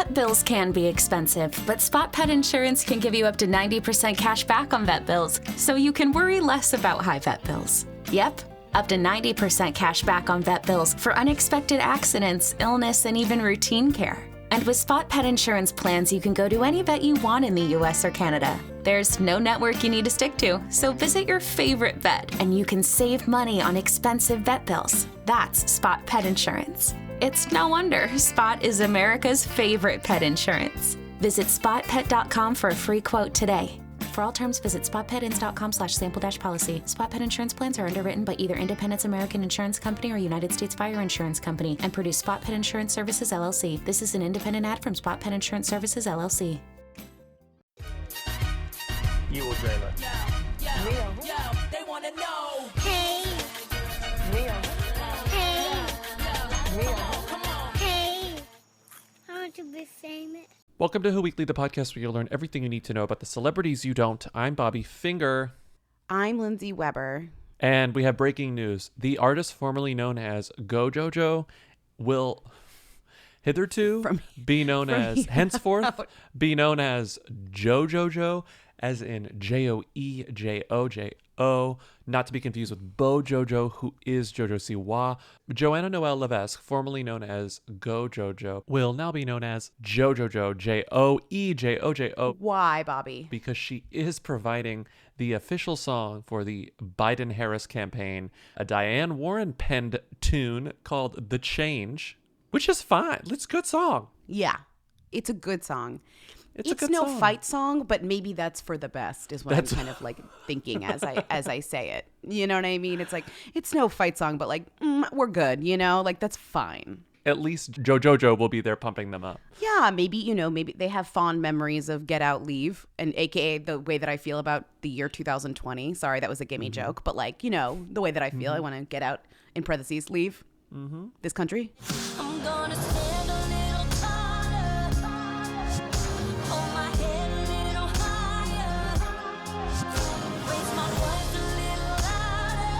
Vet bills can be expensive, but Spot Pet Insurance can give you up to 90% cash back on vet bills, so you can worry less about high vet bills. Yep, up to 90% cash back on vet bills for unexpected accidents, illness, and even routine care. And with Spot Pet Insurance plans, you can go to any vet you want in the US or Canada. There's no network you need to stick to, so visit your favorite vet and you can save money on expensive vet bills. That's Spot Pet Insurance. It's no wonder Spot is America's favorite pet insurance. Visit spotpet.com for a free quote today. For all terms, visit spotpetins.com/sample-policy. Spot Pet Insurance plans are underwritten by either Independence American Insurance Company or United States Fire Insurance Company and produce Spot Pet Insurance Services, LLC. This is an independent ad from Spot Pet Insurance Services, LLC. You or Jayla? Yo, they wanna know. Hey. Hey. Come on. Hey. I want to be famous. Welcome to Who Weekly, the podcast where you'll learn everything you need to know about the celebrities you don't. I'm Bobby Finger. I'm Lindsay Weber. And we have breaking news. The artist formerly known as GoJoJo will henceforth be known as JoeJoJo, as in JoeJoJo, not to be confused with BoJoJo, who is JoJo Siwa. Joanna Noel Levesque, formerly known as GoJoJo, will now be known as JoeJoJo, JoeJoJo. Why, Bobby? Because she is providing the official song for the Biden-Harris campaign, a Diane Warren-penned tune called The Change, which is fine. It's a good song. Yeah, it's a good song. It's a good no song. fight song, but maybe that's for the best is what I'm kind of like thinking as I say it. You know what I mean? It's like, it's no fight song, but like, we're good, you know? Like, that's fine. At least JoeJoJo will be there pumping them up. Yeah, maybe they have fond memories of Get Out, Leave, and AKA the way that I feel about the year 2020. Sorry, that was a gimme joke, but like, the way that I feel, I want to get out, in parentheses, leave this country. I'm gonna stand a little taller, hold my head a little higher, raise my voice a little louder.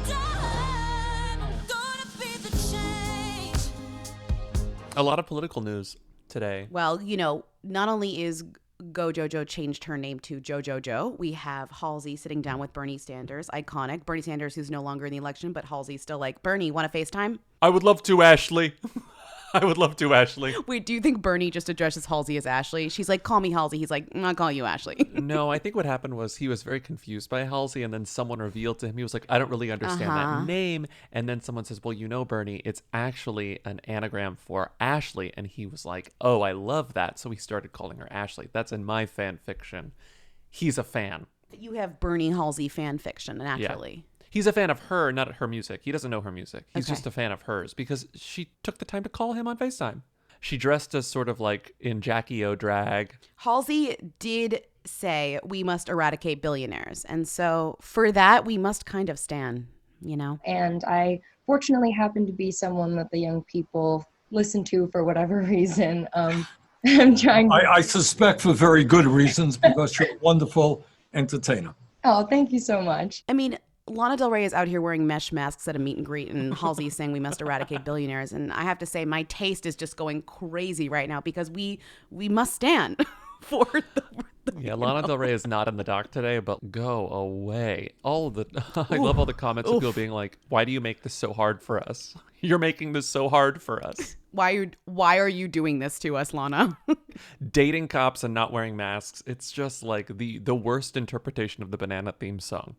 It's time. I'm gonna be the change. A lot of political news today. Well, not only is GoJoJo changed her name to JoeJoJo, we have Halsey sitting down with Bernie Sanders, iconic. Bernie Sanders, who's no longer in the election, but Halsey's still like, Bernie, want to FaceTime? I would love to, Ashley. I would love to, Ashley. Wait, do you think Bernie just addresses Halsey as Ashley? She's like, call me Halsey. He's like, I'll call you Ashley. No, I think what happened was he was very confused by Halsey, and then someone revealed to him, he was like, I don't really understand that name. And then someone says, well, Bernie, it's actually an anagram for Ashley. And he was like, oh, I love that. So he started calling her Ashley. That's in my fan fiction. He's a fan. You have Bernie Halsey fan fiction, naturally. Yeah. He's a fan of her, not her music. He doesn't know her music. He's Okay. just a fan of hers because she took the time to call him on FaceTime. She dressed as sort of like in Jackie O drag. Halsey did say we must eradicate billionaires. And so for that, we must kind of stand, And I fortunately happen to be someone that the young people listen to for whatever reason. I'm trying to... I suspect for very good reasons because you're a wonderful entertainer. Oh, thank you so much. I mean, Lana Del Rey is out here wearing mesh masks at a meet and greet, and Halsey is saying we must eradicate billionaires. And I have to say, my taste is just going crazy right now because we must stand for the Yeah, Lana Del Rey is not in the doc today, but go away. I love all the comments of people being like, why do you make this so hard for us? You're making this so hard for us. Why are you doing this to us, Lana? Dating cops and not wearing masks. It's just like the worst interpretation of the Banana theme song.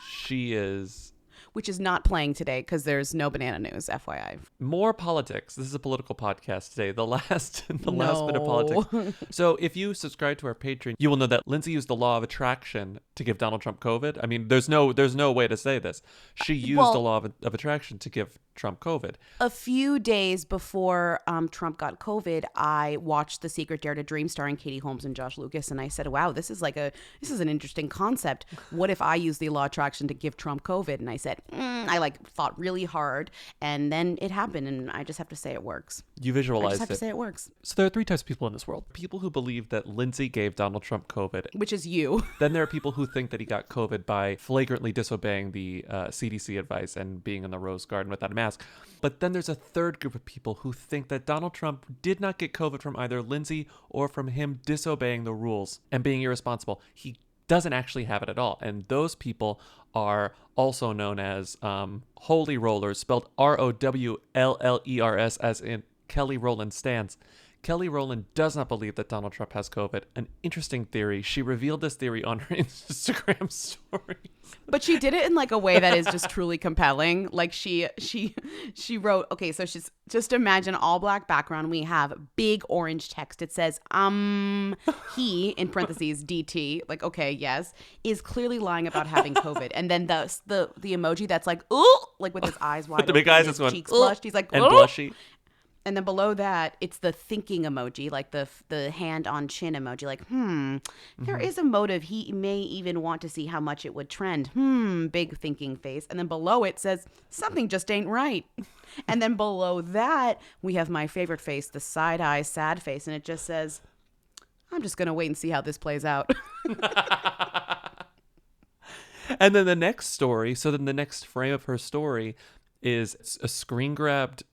She is... Which is not playing today because there's no banana news, FYI. More politics. This is a political podcast today. The last bit of politics. So if you subscribe to our Patreon, you will know that Lindsay used the law of attraction to give Donald Trump COVID. I mean, there's no way to say this. She used the law of attraction to give Trump COVID. A few days before Trump got COVID, I watched The Secret Dare to Dream starring Katie Holmes and Josh Lucas, and I said, wow, this is an interesting concept. What if I use the law of attraction to give Trump COVID? And I said, I thought really hard, and then it happened, and I just have to say it works. You visualized it. I just have to say it works. So there are three types of people in this world. People who believe that Lindsay gave Donald Trump COVID. Which is you. Then there are people who think that he got COVID by flagrantly disobeying the CDC advice and being in the Rose Garden without a mask. mask. But then there's a third group of people who think that Donald Trump did not get COVID from either Lindsie or from him disobeying the rules and being irresponsible. He doesn't actually have it at all. And those people are also known as holy rollers, spelled Rowllers, as in Kelly Rowland stands. Kelly Rowland does not believe that Donald Trump has COVID. An interesting theory. She revealed this theory on her Instagram story. But she did it in like a way that is just truly compelling. Like she wrote, okay, so she's just imagine all black background. We have big orange text. It says, he, in parentheses, DT, like, okay, yes, is clearly lying about having COVID. And then the emoji that's like, ooh, like with his eyes wide With the open, big eyes, his that's cheeks going, flushed. He's like, and ooh. blushy. And then below that, it's the thinking emoji, like the hand on chin emoji, like, there is a motive. He may even want to see how much it would trend. Big thinking face. And then below it says, something just ain't right. And then below that, we have my favorite face, the side eye sad face. And it just says, I'm just going to wait and see how this plays out. And then the next story, so then the next frame of her story is a screen grabbed.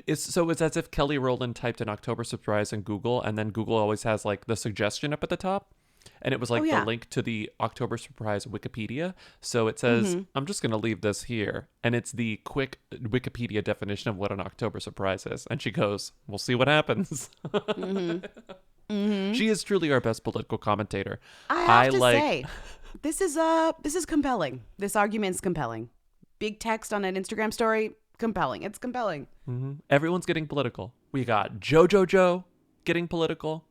It's as if Kelly Rowland typed an October surprise in Google, and then Google always has like the suggestion up at the top. And it was like the link to the October surprise Wikipedia. So it says, I'm just going to leave this here. And it's the quick Wikipedia definition of what an October surprise is. And she goes, we'll see what happens. She is truly our best political commentator. I have to say, this is compelling. This argument's compelling. Big text on an Instagram story, compelling. It's compelling. Everyone's getting political. We got JoeJoJo getting political,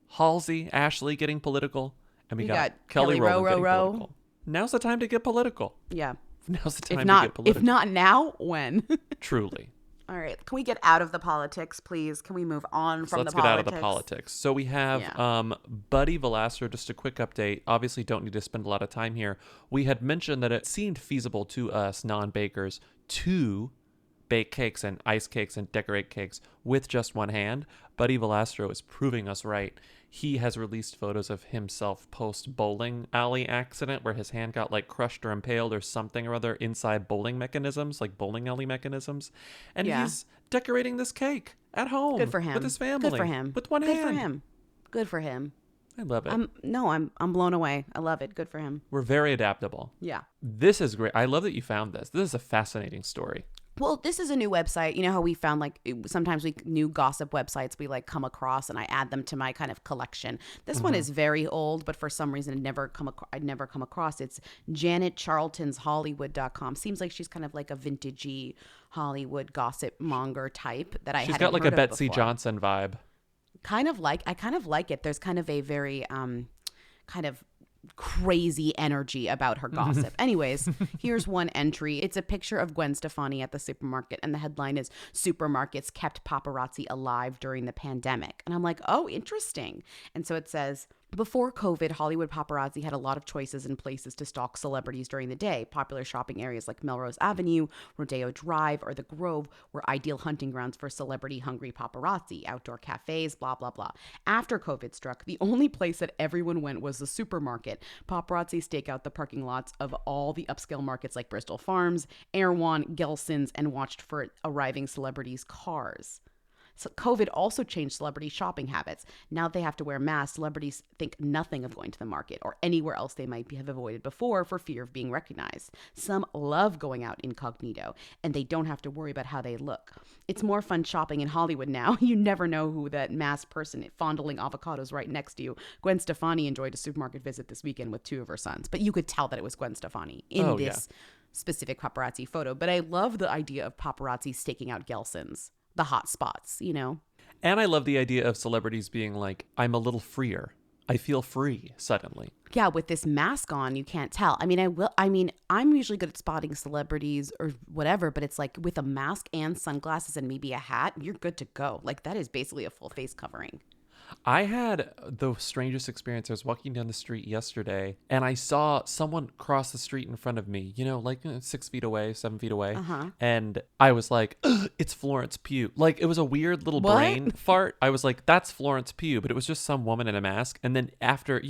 Halsey, Ashley getting political, and we got Kelly Rowland getting political. Now's the time to get political. Yeah. Now's the time to get political. If not now, when? Truly. All right. Can we get out of the politics, please? Can we move on from the politics? Let's get out of the politics. So we have Buddy Velasco, just a quick update. Obviously, don't need to spend a lot of time here. We had mentioned that it seemed feasible to us non-bakers to bake cakes and ice cakes and decorate cakes with just one hand. Buddy Velasco is proving us right. He has released photos of himself post bowling alley accident where his hand got like crushed or impaled or something or other inside bowling mechanisms, like bowling alley mechanisms. And he's decorating this cake at home. Good for him. With his family. Good for him. With one hand. Good for him. Good for him. I love it. I'm blown away. I love it. Good for him. We're very adaptable. Yeah. This is great. I love that you found this. This is a fascinating story. Well, this is a new website. You know how we found sometimes new gossip websites we come across, and I add them to my kind of collection. This one is very old, but for some reason I'd never come across. It's Janet Charlton's Hollywood.com. Seems like she's kind of like a vintagey Hollywood gossip monger type that I She's hadn't got like heard a of Betsy before. Johnson vibe. I kind of like it. There's kind of a very kind of crazy energy about her gossip. Anyways, here's one entry. It's a picture of Gwen Stefani at the supermarket, and the headline is "Supermarkets Kept Paparazzi Alive During the Pandemic." And I'm like, oh, interesting. And so it says, before COVID, Hollywood paparazzi had a lot of choices and places to stalk celebrities during the day. Popular shopping areas like Melrose Avenue, Rodeo Drive, or the Grove were ideal hunting grounds for celebrity-hungry paparazzi, outdoor cafes, blah, blah, blah. After COVID struck, the only place that everyone went was the supermarket. Paparazzi stake out the parking lots of all the upscale markets like Bristol Farms, Erewhon, Gelson's, and watched for arriving celebrities' cars. So COVID also changed celebrity shopping habits. Now they have to wear masks. Celebrities think nothing of going to the market or anywhere else they might have avoided before for fear of being recognized. Some love going out incognito, and they don't have to worry about how they look. It's more fun shopping in Hollywood now. You never know who that masked person fondling avocados right next to you. Gwen Stefani enjoyed a supermarket visit this weekend with 2 of her sons, but you could tell that it was Gwen Stefani in this specific paparazzi photo. But I love the idea of paparazzi staking out Gelson's. The hot spots, you know? And I love the idea of celebrities being like, I'm a little freer. I feel free suddenly. Yeah, with this mask on, you can't tell. I'm usually good at spotting celebrities or whatever, but it's like with a mask and sunglasses and maybe a hat, you're good to go. Like that is basically a full face covering. I had the strangest experience. I was walking down the street yesterday and I saw someone cross the street in front of me, 6 feet away, 7 feet away. And I was like, it's Florence Pugh. Like it was a weird little brain fart. I was like, that's Florence Pugh, but it was just some woman in a mask. And then after,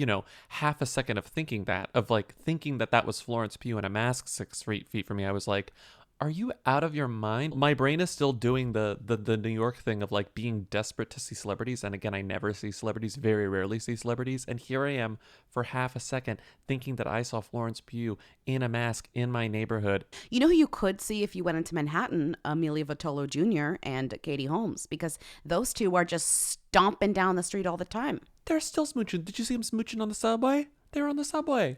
half a second of thinking that, that was Florence Pugh in a mask 6 feet from me, I was like, are you out of your mind? My brain is still doing the New York thing of like being desperate to see celebrities. And again, I never see celebrities, very rarely see celebrities. And here I am for half a second thinking that I saw Florence Pugh in a mask in my neighborhood. You know who you could see if you went into Manhattan? Amelia Vitolo Jr. and Katie Holmes, because those two are just stomping down the street all the time. They're still smooching. Did you see them smooching on the subway? They were on the subway.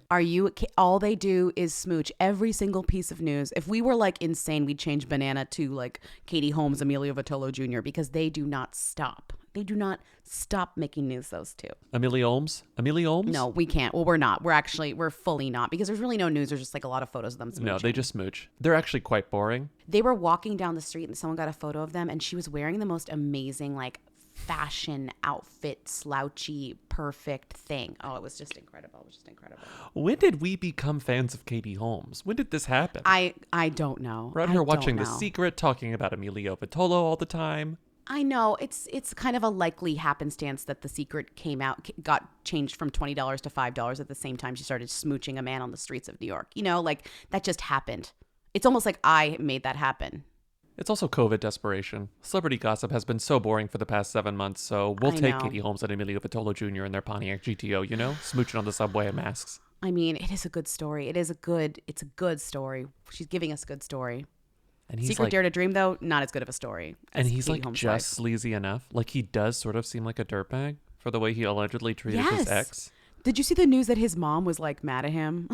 All they do is smooch. Every single piece of news. If we were like insane, we'd change banana to like Katie Holmes, Amelia Vitolo Jr. because they do not stop. They do not stop making news, those two. Amelia Holmes? Amelia Holmes? No, we can't. Well, we're not. We're fully not, because there's really no news. There's just like a lot of photos of them smooching. No, they just smooch. They're actually quite boring. They were walking down the street and someone got a photo of them, and she was wearing the most amazing like fashion outfit, slouchy, perfect thing. Oh, it was just incredible. It was just incredible. When did we become fans of Katie Holmes? When did this happen? I don't know. We're out here watching The Secret, talking about Amelia Vitolo all the time. I know it's kind of a likely happenstance that The Secret got changed from $20 to $5 at the same time she started smooching a man on the streets of New York. You know, like that just happened. It's almost like I made that happen. It's also COVID desperation. Celebrity gossip has been so boring for the past 7 months, so we'll take Katie Holmes and Amelia Vitolo Jr. in their Pontiac GTO, you know? Smooching on the subway in masks. I mean, it is a good story. It's a good story. She's giving us a good story. And he's Secret like, Dare to Dream, though, not as good of a story. And he's Katie like Holmes' just life. sleazy enough. Like he does sort of seem like a dirtbag for the way he allegedly treated his ex. Did you see the news that his mom was like mad at him?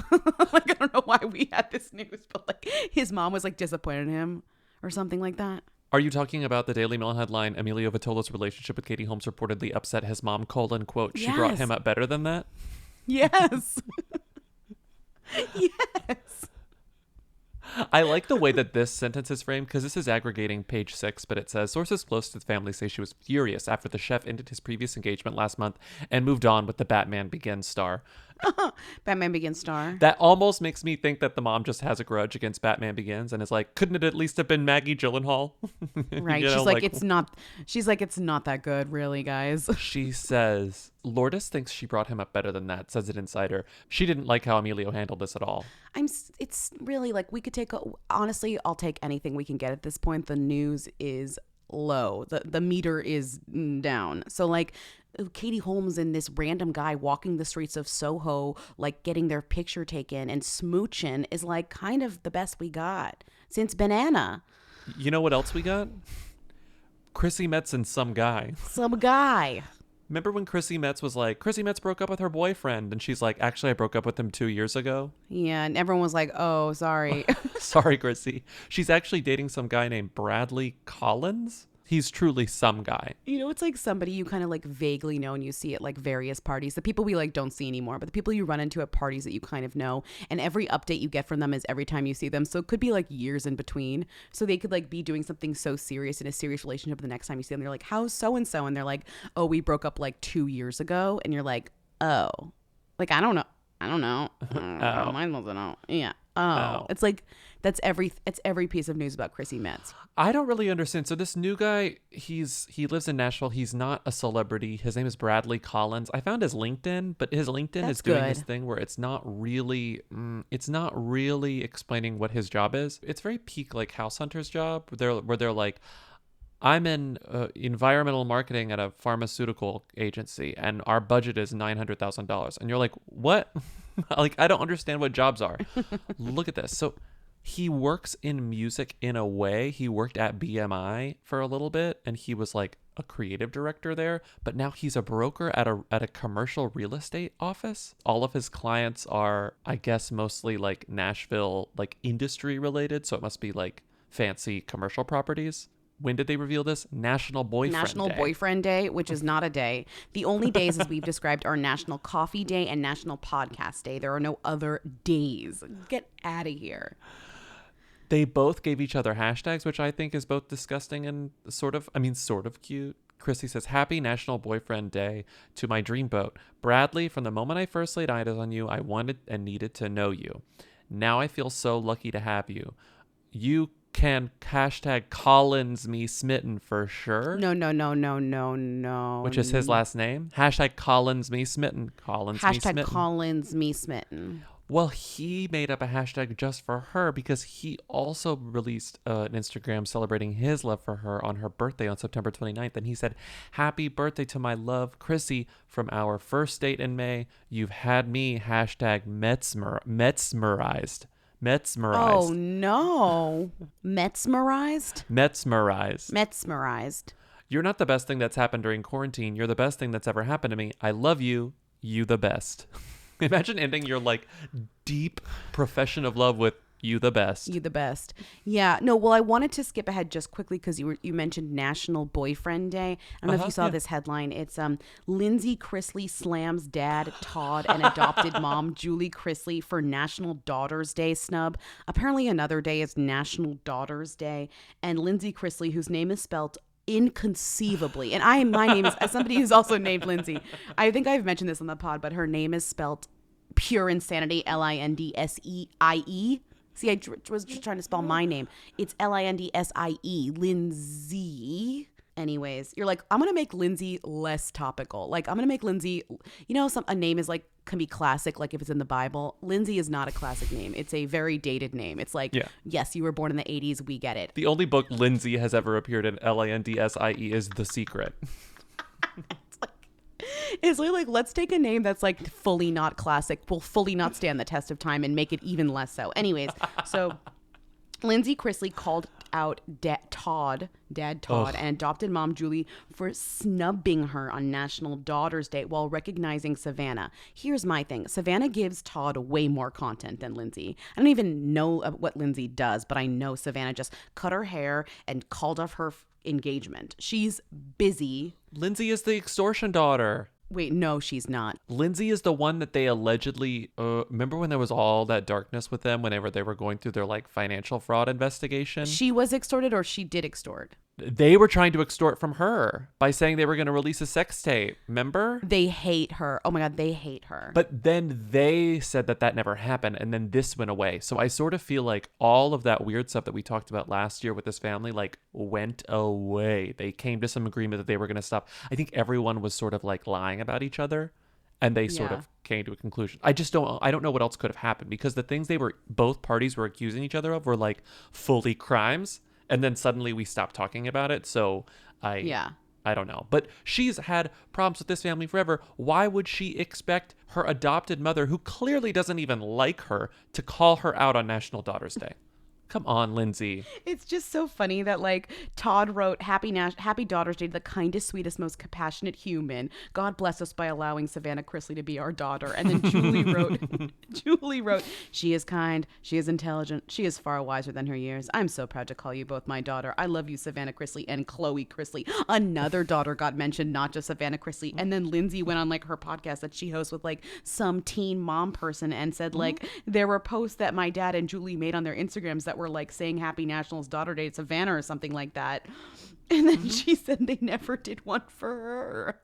Like, I don't know why we had this news, but like his mom was like disappointed in him or something like that. Are you talking about the Daily Mail headline, Amelia Vitolo's relationship with Katie Holmes reportedly upset his mom, quote, she brought him up better than that? Yes. Yes. I like the way that this sentence is framed because this is aggregating page 6, but it says, sources close to the family say she was furious after the chef ended his previous engagement last month and moved on with the Batman Begins star. Batman Begins star. That almost makes me think that the mom just has a grudge against Batman Begins and is like, couldn't it at least have been Maggie Gyllenhaal? Right. You know, she's like, it's not that good, really, guys. She says, Lourdes thinks she brought him up better than that, says an insider. She didn't like how Emilio handled this at all. It's really like we could honestly, I'll take anything we can get at this point. The news is low. The meter is down. So like Katie Holmes and this random guy walking the streets of Soho, like getting their picture taken and smooching is like kind of the best we got since Banana. You know what else we got? Chrissy Metz and some guy. Remember when Chrissy Metz was like, Chrissy Metz broke up with her boyfriend, and she's like, actually, I broke up with him 2 years ago. Yeah, and everyone was like, oh, sorry. Sorry, Chrissy. She's actually dating some guy named Blac Chyna. He's truly some guy. You know, it's like somebody you kind of like vaguely know and you see at like various parties. The people we like don't see anymore, but the people you run into at parties that you kind of know, and every update you get from them is every time you see them. So it could be like years in between. So they could like be doing something so serious in a serious relationship the next time you see them. They're like, how's so-and-so? And they're like, oh, we broke up like 2 years ago. And you're like, oh, like, I don't know. Oh. Mine wasn't out. Yeah. Oh. It's like, it's every piece of news about Chrissy Metz. I don't really understand. So this new guy, he lives in Nashville. He's not a celebrity. His name is Blac Chyna. I found his LinkedIn, but his LinkedIn is doing this thing where it's not really explaining what his job is. It's very peak like House Hunter's job, where they're like, I'm in environmental marketing at a pharmaceutical agency, and our budget is $900,000. And you're like, what? Like, I don't understand what jobs are. Look at this. So he works in music in a way. He worked at BMI for a little bit, and he was like a creative director there. But now he's a broker at a commercial real estate office. All of his clients are, I guess, mostly like Nashville, like industry related. So it must be like fancy commercial properties. When did they reveal this? National Boyfriend Day, which is not a day. The only days, as we've described, are National Coffee Day and National Podcast Day. There are no other days. Get out of here. They both gave each other hashtags, which I think is both disgusting and sort of cute. Chrissy says, Happy National Boyfriend Day to my dreamboat. Bradley, from the moment I first laid eyes on you, I wanted and needed to know you. Now I feel so lucky to have you. You can hashtag Collins me smitten for sure. No. Which is his last name. Hashtag Collins me smitten. Collins me smitten. Collins me smitten. Well, he made up a hashtag just for her because he also released an Instagram celebrating his love for her on her birthday on September 29th. And he said, "Happy birthday to my love, Chrissy. From our first date in May, you've had me hashtag mesmerized. Oh no. Mesmerized? Mesmerized. You're not the best thing that's happened during quarantine. You're the best thing that's ever happened to me. I love you. You the best." Imagine ending your like deep profession of love with "you the best." You the best. Yeah. No, well, I wanted to skip ahead just quickly because you mentioned National Boyfriend Day. I don't know if you saw this headline. It's Lindsie Chrisley slams dad Todd and adopted mom Julie Chrisley for National Daughters Day snub. Apparently another day is National Daughters Day. And Lindsie Chrisley, whose name is spelled inconceivably, and my name is, as somebody who's also named Lindsie, I think I've mentioned this on the pod, but her name is spelled pure insanity, Lindseie. See, I was just trying to spell my name. It's Lindsie, Lindsie. Anyways, you're like, I'm gonna make Lindsie less topical. Like, I'm gonna make Lindsie, a name is like, can be classic, like if it's in the Bible. Lindsie is not a classic name. It's a very dated name. It's like, yes, you were born in the 80s. We get it. The only book Lindsie has ever appeared in, Lindsie, is The Secret. It's like, let's take a name that's like fully not classic, will fully not stand the test of time and make it even less so. Anyways, so Lindsie Chrisley called out Dad Todd and adopted mom Julie for snubbing her on National Daughters Day while recognizing Savannah. Here's my thing. Savannah gives Todd way more content than Lindsie. I don't even know what Lindsie does, but I know Savannah just cut her hair and called off her engagement. She's busy. Lindsie is the extortion daughter. Wait, no, she's not. Lindsie is the one that they allegedly, remember when there was all that darkness with them whenever they were going through their like financial fraud investigation? She was extorted, or she did extort? They were trying to extort from her by saying they were going to release a sex tape. Remember? They hate her. Oh my God, they hate her. But then they said that never happened, and then this went away. So I sort of feel like all of that weird stuff that we talked about last year with this family like went away. They came to some agreement that they were going to stop. I think everyone was sort of like lying about each other, and they sort of came to a conclusion. I don't know what else could have happened, because the things both parties were accusing each other of were like fully crimes. And then suddenly we stopped talking about it. So I don't know. But she's had problems with this family forever. Why would she expect her adopted mother, who clearly doesn't even like her, to call her out on National Daughters Day? Come on, Lindsie. It's just so funny that like Todd wrote Happy Daughter's Day to the kindest, sweetest, most compassionate human. God bless us by allowing Savannah Chrisley to be our daughter. And then Julie wrote, she is kind, she is intelligent, she is far wiser than her years. I'm so proud to call you both my daughter. I love you, Savannah Chrisley and Chloe Chrisley. Another daughter got mentioned, not just Savannah Chrisley. And then Lindsie went on like her podcast that she hosts with like some teen mom person and said like there were posts that my dad and Julie made on their Instagrams that were like saying Happy National Daughter Day to Savannah or something like that. And then she said they never did one for her.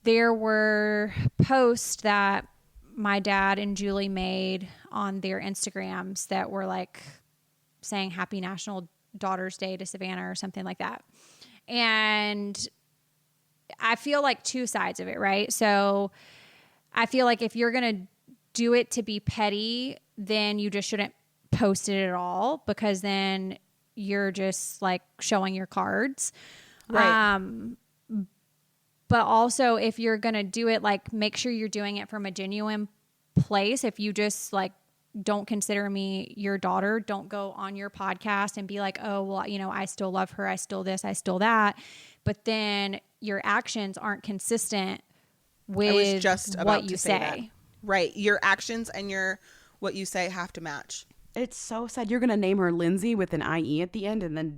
There were posts that my dad and Julie made on their Instagrams that were like saying Happy National Daughters Day to Savannah or something like that. And I feel like two sides of it, right? So I feel like if you're going to do it to be petty, then you just shouldn't post it at all, because then you're just like showing your cards. Right. But also if you're going to do it, like make sure you're doing it from a genuine place. If you just like don't consider me your daughter, don't go on your podcast and be like, oh, well, I still love her. I still this, I still that. But then your actions aren't consistent with what you say. Right. Your actions and what you say have to match. It's so sad. You're going to name her Lindsie with an IE at the end and then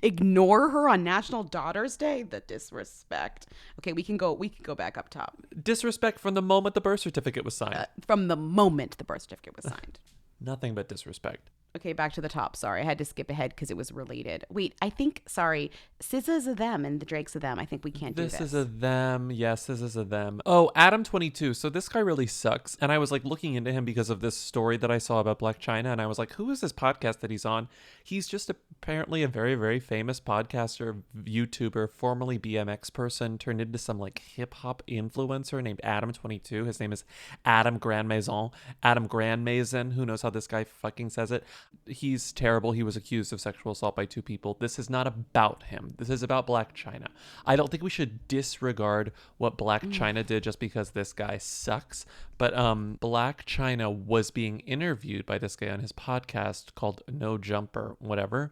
ignore her on National Daughters Day? The disrespect. Okay, we can go back up top. Disrespect from the moment the birth certificate was signed. From the moment the birth certificate was signed. Nothing but disrespect. Okay, back to the top. Sorry, I had to skip ahead because it was related. Wait, I think, sorry, SZA's a them and the Drake's a them. I think we can't do this. This is a them. Yes, this is a them. Oh, Adam22. So this guy really sucks. And I was like looking into him because of this story that I saw about Blac Chyna. And I was like, who is this podcast that he's on? He's just apparently a very, very famous podcaster, YouTuber, formerly BMX person, turned into some like hip hop influencer named Adam22. His name is Adam Grandmaison. Adam Grandmaison. Who knows how this guy fucking says it? He's terrible. He was accused of sexual assault by 2 people. This is not about him. This is about Blac Chyna. I don't think we should disregard what Blac Chyna did just because this guy sucks. But Blac Chyna was being interviewed by this guy on his podcast called No Jumper, whatever.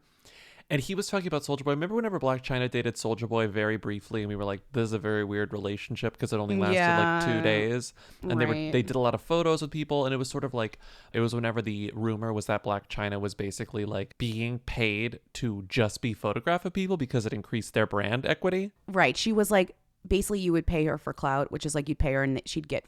And he was talking about Soulja Boy. Remember whenever Blac Chyna dated Soulja Boy very briefly, and we were like, "This is a very weird relationship" because it only lasted like 2 days, and they did a lot of photos with people, and it was sort of like it was whenever the rumor was that Blac Chyna was basically like being paid to just be photographed with people because it increased their brand equity. Right. She was like, basically you would pay her for clout, which is like you'd pay her and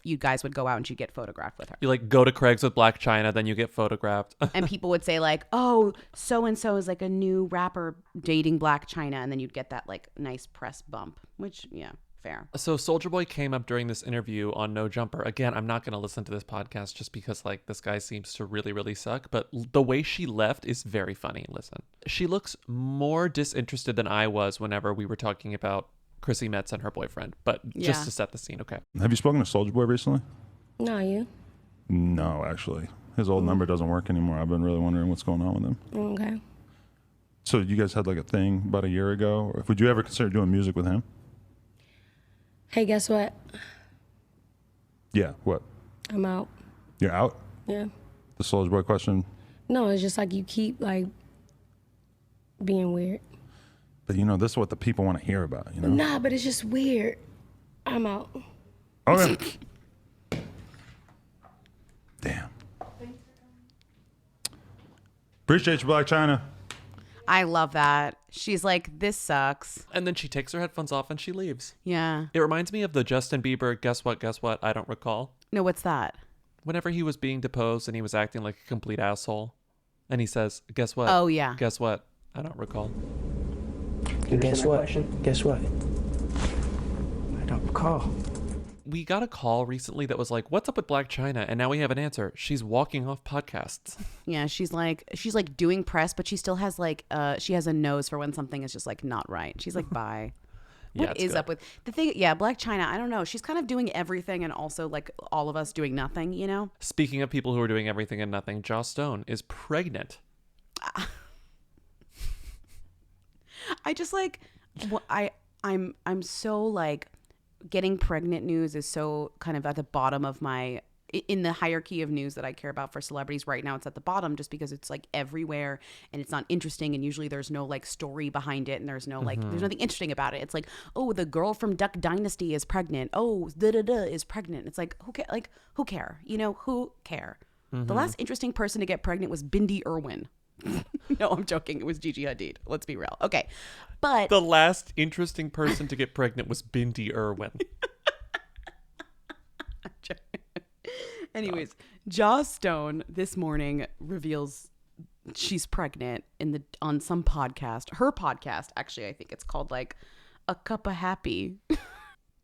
you guys would go out and she'd get photographed with her. You like go to Craig's with Blac Chyna, then you get photographed. And people would say like, oh, so-and-so is like a new rapper dating Blac Chyna. And then you'd get that like nice press bump, which, yeah, fair. So Soulja Boy came up during this interview on No Jumper. Again, I'm not going to listen to this podcast just because like this guy seems to really, really suck. But the way she left is very funny. Listen, she looks more disinterested than I was whenever we were talking about Chrissy Metz and her boyfriend, but just to set the scene, okay. Have you spoken to Soulja Boy recently? No, you? No, actually. His old number doesn't work anymore. I've been really wondering what's going on with him. Okay. So you guys had like a thing about a year ago? Or would you ever consider doing music with him? Hey, guess what? Yeah, what? I'm out. You're out? Yeah. The Soulja Boy question? No, it's just like you keep like being weird. But you know, this is what the people want to hear about, you know? Nah, but it's just weird. I'm out. Okay. Damn. Appreciate you, Blac Chyna. I love that. She's like, this sucks. And then she takes her headphones off and she leaves. Yeah. It reminds me of the Justin Bieber, guess what, I don't recall. No, what's that? Whenever he was being deposed and he was acting like a complete asshole. And he says, guess what? Oh, yeah. Guess what? I don't recall. Guess what? Guess what? I don't recall. We got a call recently that was like, what's up with Blac Chyna? And now we have an answer. She's walking off podcasts. Yeah, she's like doing press, but she still has like she has a nose for when something is just like not right. She's like, bye. What is up with the thing? Yeah, Blac Chyna, I don't know. She's kind of doing everything and also like all of us doing nothing, you know? Speaking of people who are doing everything and nothing, Joss Stone is pregnant. I just like I'm so like getting pregnant news is so kind of at the bottom of my in the hierarchy of news that I care about for celebrities right now. It's at the bottom just because it's like everywhere and it's not interesting, and usually there's no like story behind it and there's no like there's nothing interesting about it. It's like, oh, the girl from Duck Dynasty is pregnant. Oh, is pregnant. It's like, who care? You know, who care? The last interesting person to get pregnant was Bindi Irwin. No, I'm joking. It was Gigi Hadid. Let's be real. Okay. But the last interesting person to get pregnant was Bindi Irwin. Anyways, Joss Stone this morning reveals she's pregnant on some podcast. Her podcast, actually, I think it's called like A Cup of Happy.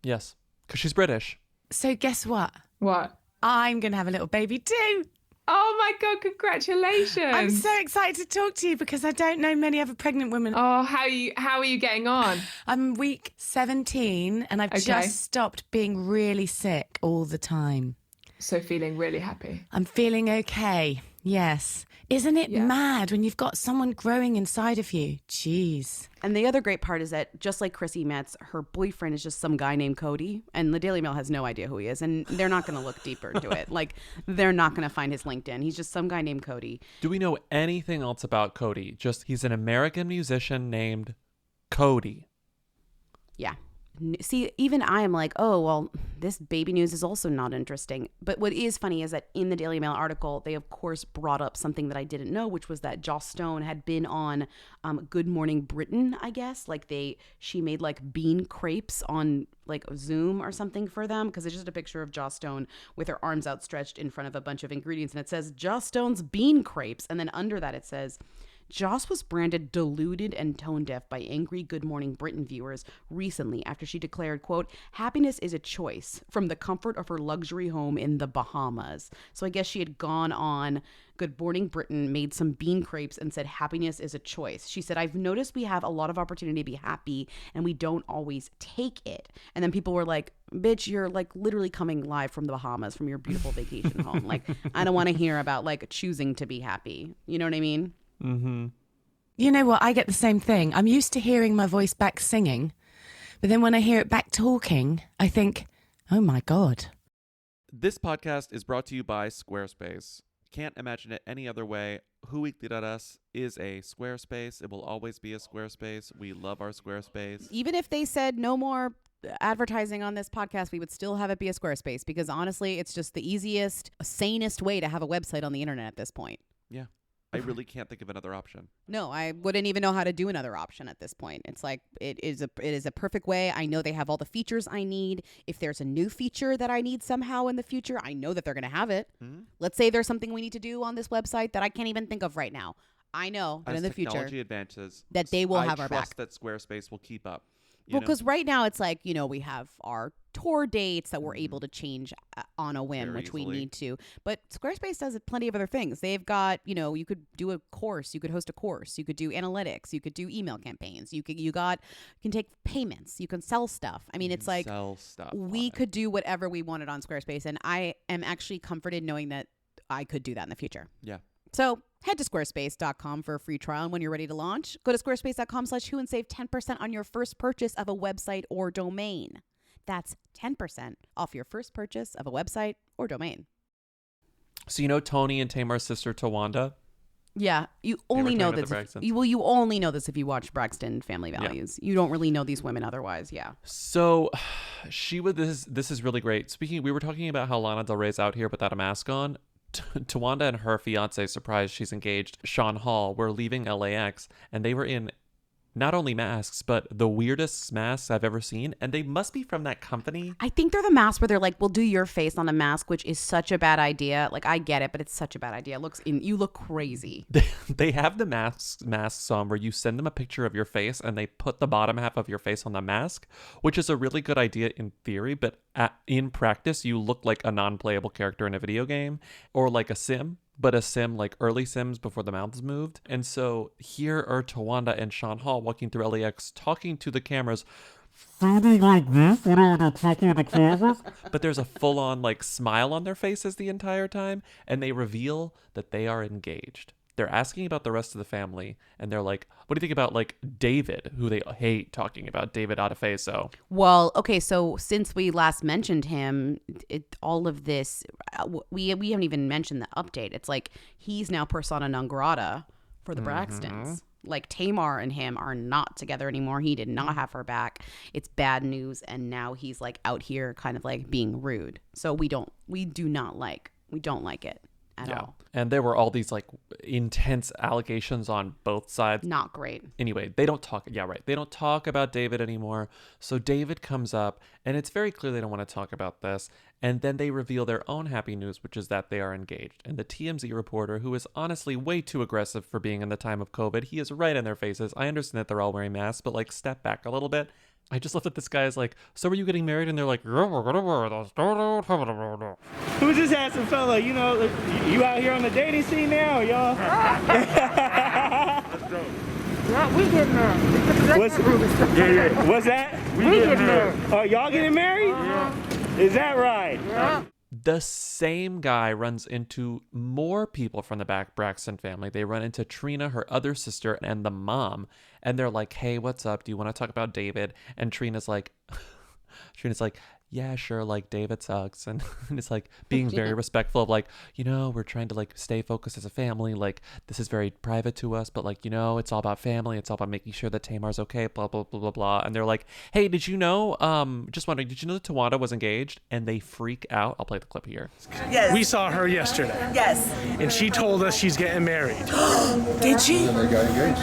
Yes, because she's British. So guess what? What? I'm going to have a little baby too. Oh my God, congratulations. I'm so excited to talk to you because I don't know many other pregnant women. Oh, how are you getting on? I'm week 17 and I've just stopped being really sick all the time. So feeling really happy. I'm feeling okay. Yes. Isn't it mad when you've got someone growing inside of you? Jeez. And the other great part is that just like Chrissy Metz, her boyfriend is just some guy named Cody, and the Daily Mail has no idea who he is, and they're not going to look deeper into it. Like, they're not going to find his LinkedIn. He's just some guy named Cody. Do we know anything else about Cody? Just he's an American musician named Cody. Yeah. see, even I am like, oh, well, this baby news is also not interesting. But what is funny is that in the Daily Mail article, they of course brought up something that I didn't know, which was that Joss Stone had been on Good Morning Britain, I guess. Like she made like bean crepes on like Zoom or something for them, because it's just a picture of Joss Stone with her arms outstretched in front of a bunch of ingredients, and it says Joss Stone's bean crepes, and then under that it says Joss was branded deluded and tone deaf by angry Good Morning Britain viewers recently after she declared, quote, happiness is a choice from the comfort of her luxury home in the Bahamas. So I guess she had gone on Good Morning Britain, made some bean crepes, and said happiness is a choice. She said, I've noticed we have a lot of opportunity to be happy and we don't always take it. And then people were like, bitch, you're like literally coming live from the Bahamas from your beautiful vacation home. Like, I don't want to hear about like choosing to be happy. You know what I mean? Mm-hmm. You know what? I get the same thing. I'm used to hearing my voice back singing, but then when I hear it back talking, I think, oh my God. This podcast is brought to you by Squarespace. Can't imagine it any other way. Whoweekly.us is a Squarespace. It will always be a Squarespace. We love our Squarespace. Even if they said no more advertising on this podcast, we would still have it be a Squarespace, because honestly, it's just the easiest, sanest way to have a website on the internet at this point. Yeah. I really can't think of another option. No, I wouldn't even know how to do another option at this point. It's like it is a perfect way. I know they have all the features I need. If there's a new feature that I need somehow in the future, I know that they're going to have it. Mm-hmm. Let's say there's something we need to do on this website that I can't even think of right now. I know that in the future advances, that they will have our back. I trust that Squarespace will keep up. Well, because right now it's like, you know, we have our tour dates that we're able to change on a whim, which we need to. But Squarespace does plenty of other things. They've got, you know, you could do a course, you could host a course, you could do analytics, you could do email campaigns, you can take payments, you can sell stuff. I mean, it's like we could do whatever we wanted on Squarespace, and I am actually comforted knowing that I could do that in the future. Yeah. So head to squarespace.com for a free trial, and when you're ready to launch, go to squarespace.com/who and save 10% on your first purchase of a website or domain. That's 10% off your first purchase of a website or domain. So you know Tony and Tamar's sister Towanda? Yeah, you only know this. You only know this if you watch Braxton Family Values. Yeah. You don't really know these women otherwise. Yeah. So she would. This is really great. We were talking about how Lana Del Rey's out here without a mask on. Towanda and her fiance, surprised she's engaged, Sean Hall, were leaving LAX, and they were in not only masks, but the weirdest masks I've ever seen. And they must be from that company. I think they're the masks where they're like, we'll do your face on a mask, which is such a bad idea. Like, I get it, but it's such a bad idea. You look crazy. They have the masks on where you send them a picture of your face and they put the bottom half of your face on the mask, which is a really good idea in theory. But in practice, you look like a non-playable character in a video game or like a sim. But a sim like early Sims before the mouths moved. And so here are Towanda and Sean Hall walking through LAX, talking to the cameras. Sounding like this when I'm talking to the cameras? But there's a full-on like smile on their faces the entire time. And they reveal that they are engaged. They're asking about the rest of the family. And they're like, what do you think about like David, who they hate talking about, David Adefeso? Well, okay, so since we last mentioned him, all of this, we haven't even mentioned the update. It's like he's now persona non grata for the Braxtons. Like Tamar and him are not together anymore. He did not have her back. It's bad news. And now he's like out here kind of like being rude. So we don't like it. At all. And there were all these like intense allegations on both sides. Not great. Anyway, they don't talk. Yeah, right. They don't talk about David anymore. So David comes up and it's very clear they don't want to talk about this. And then they reveal their own happy news, which is that they are engaged. And the TMZ reporter, who is honestly way too aggressive for being in the time of COVID, he is right in their faces. I understand that they're all wearing masks, but like step back a little bit. I just love that this guy is like, so are you getting married? And they're like, yeah, we're gonna wear those. Who's this handsome fella? You know, you out here on the dating scene now, y'all? Let's go. Yeah, we getting married. What's that? We getting married. Oh, y'all getting married? Yeah. Is that right? Yeah. The same guy runs into more people from the Braxton family. They run into Trina, her other sister, and the mom. And they're like, hey, what's up? Do you want to talk about David? And Trina's like, yeah, sure, like David sucks. And it's like being very respectful of like, we're trying to like stay focused as a family. Like this is very private to us, but like, it's all about family. It's all about making sure that Tamar's okay, blah, blah, blah, blah, blah. And they're like, hey, did you know, just wondering, did you know that Towanda was engaged? And they freak out. I'll play the clip here. Yes. We saw her yesterday. Yes. And she told us she's getting married. Did she? And they got engaged.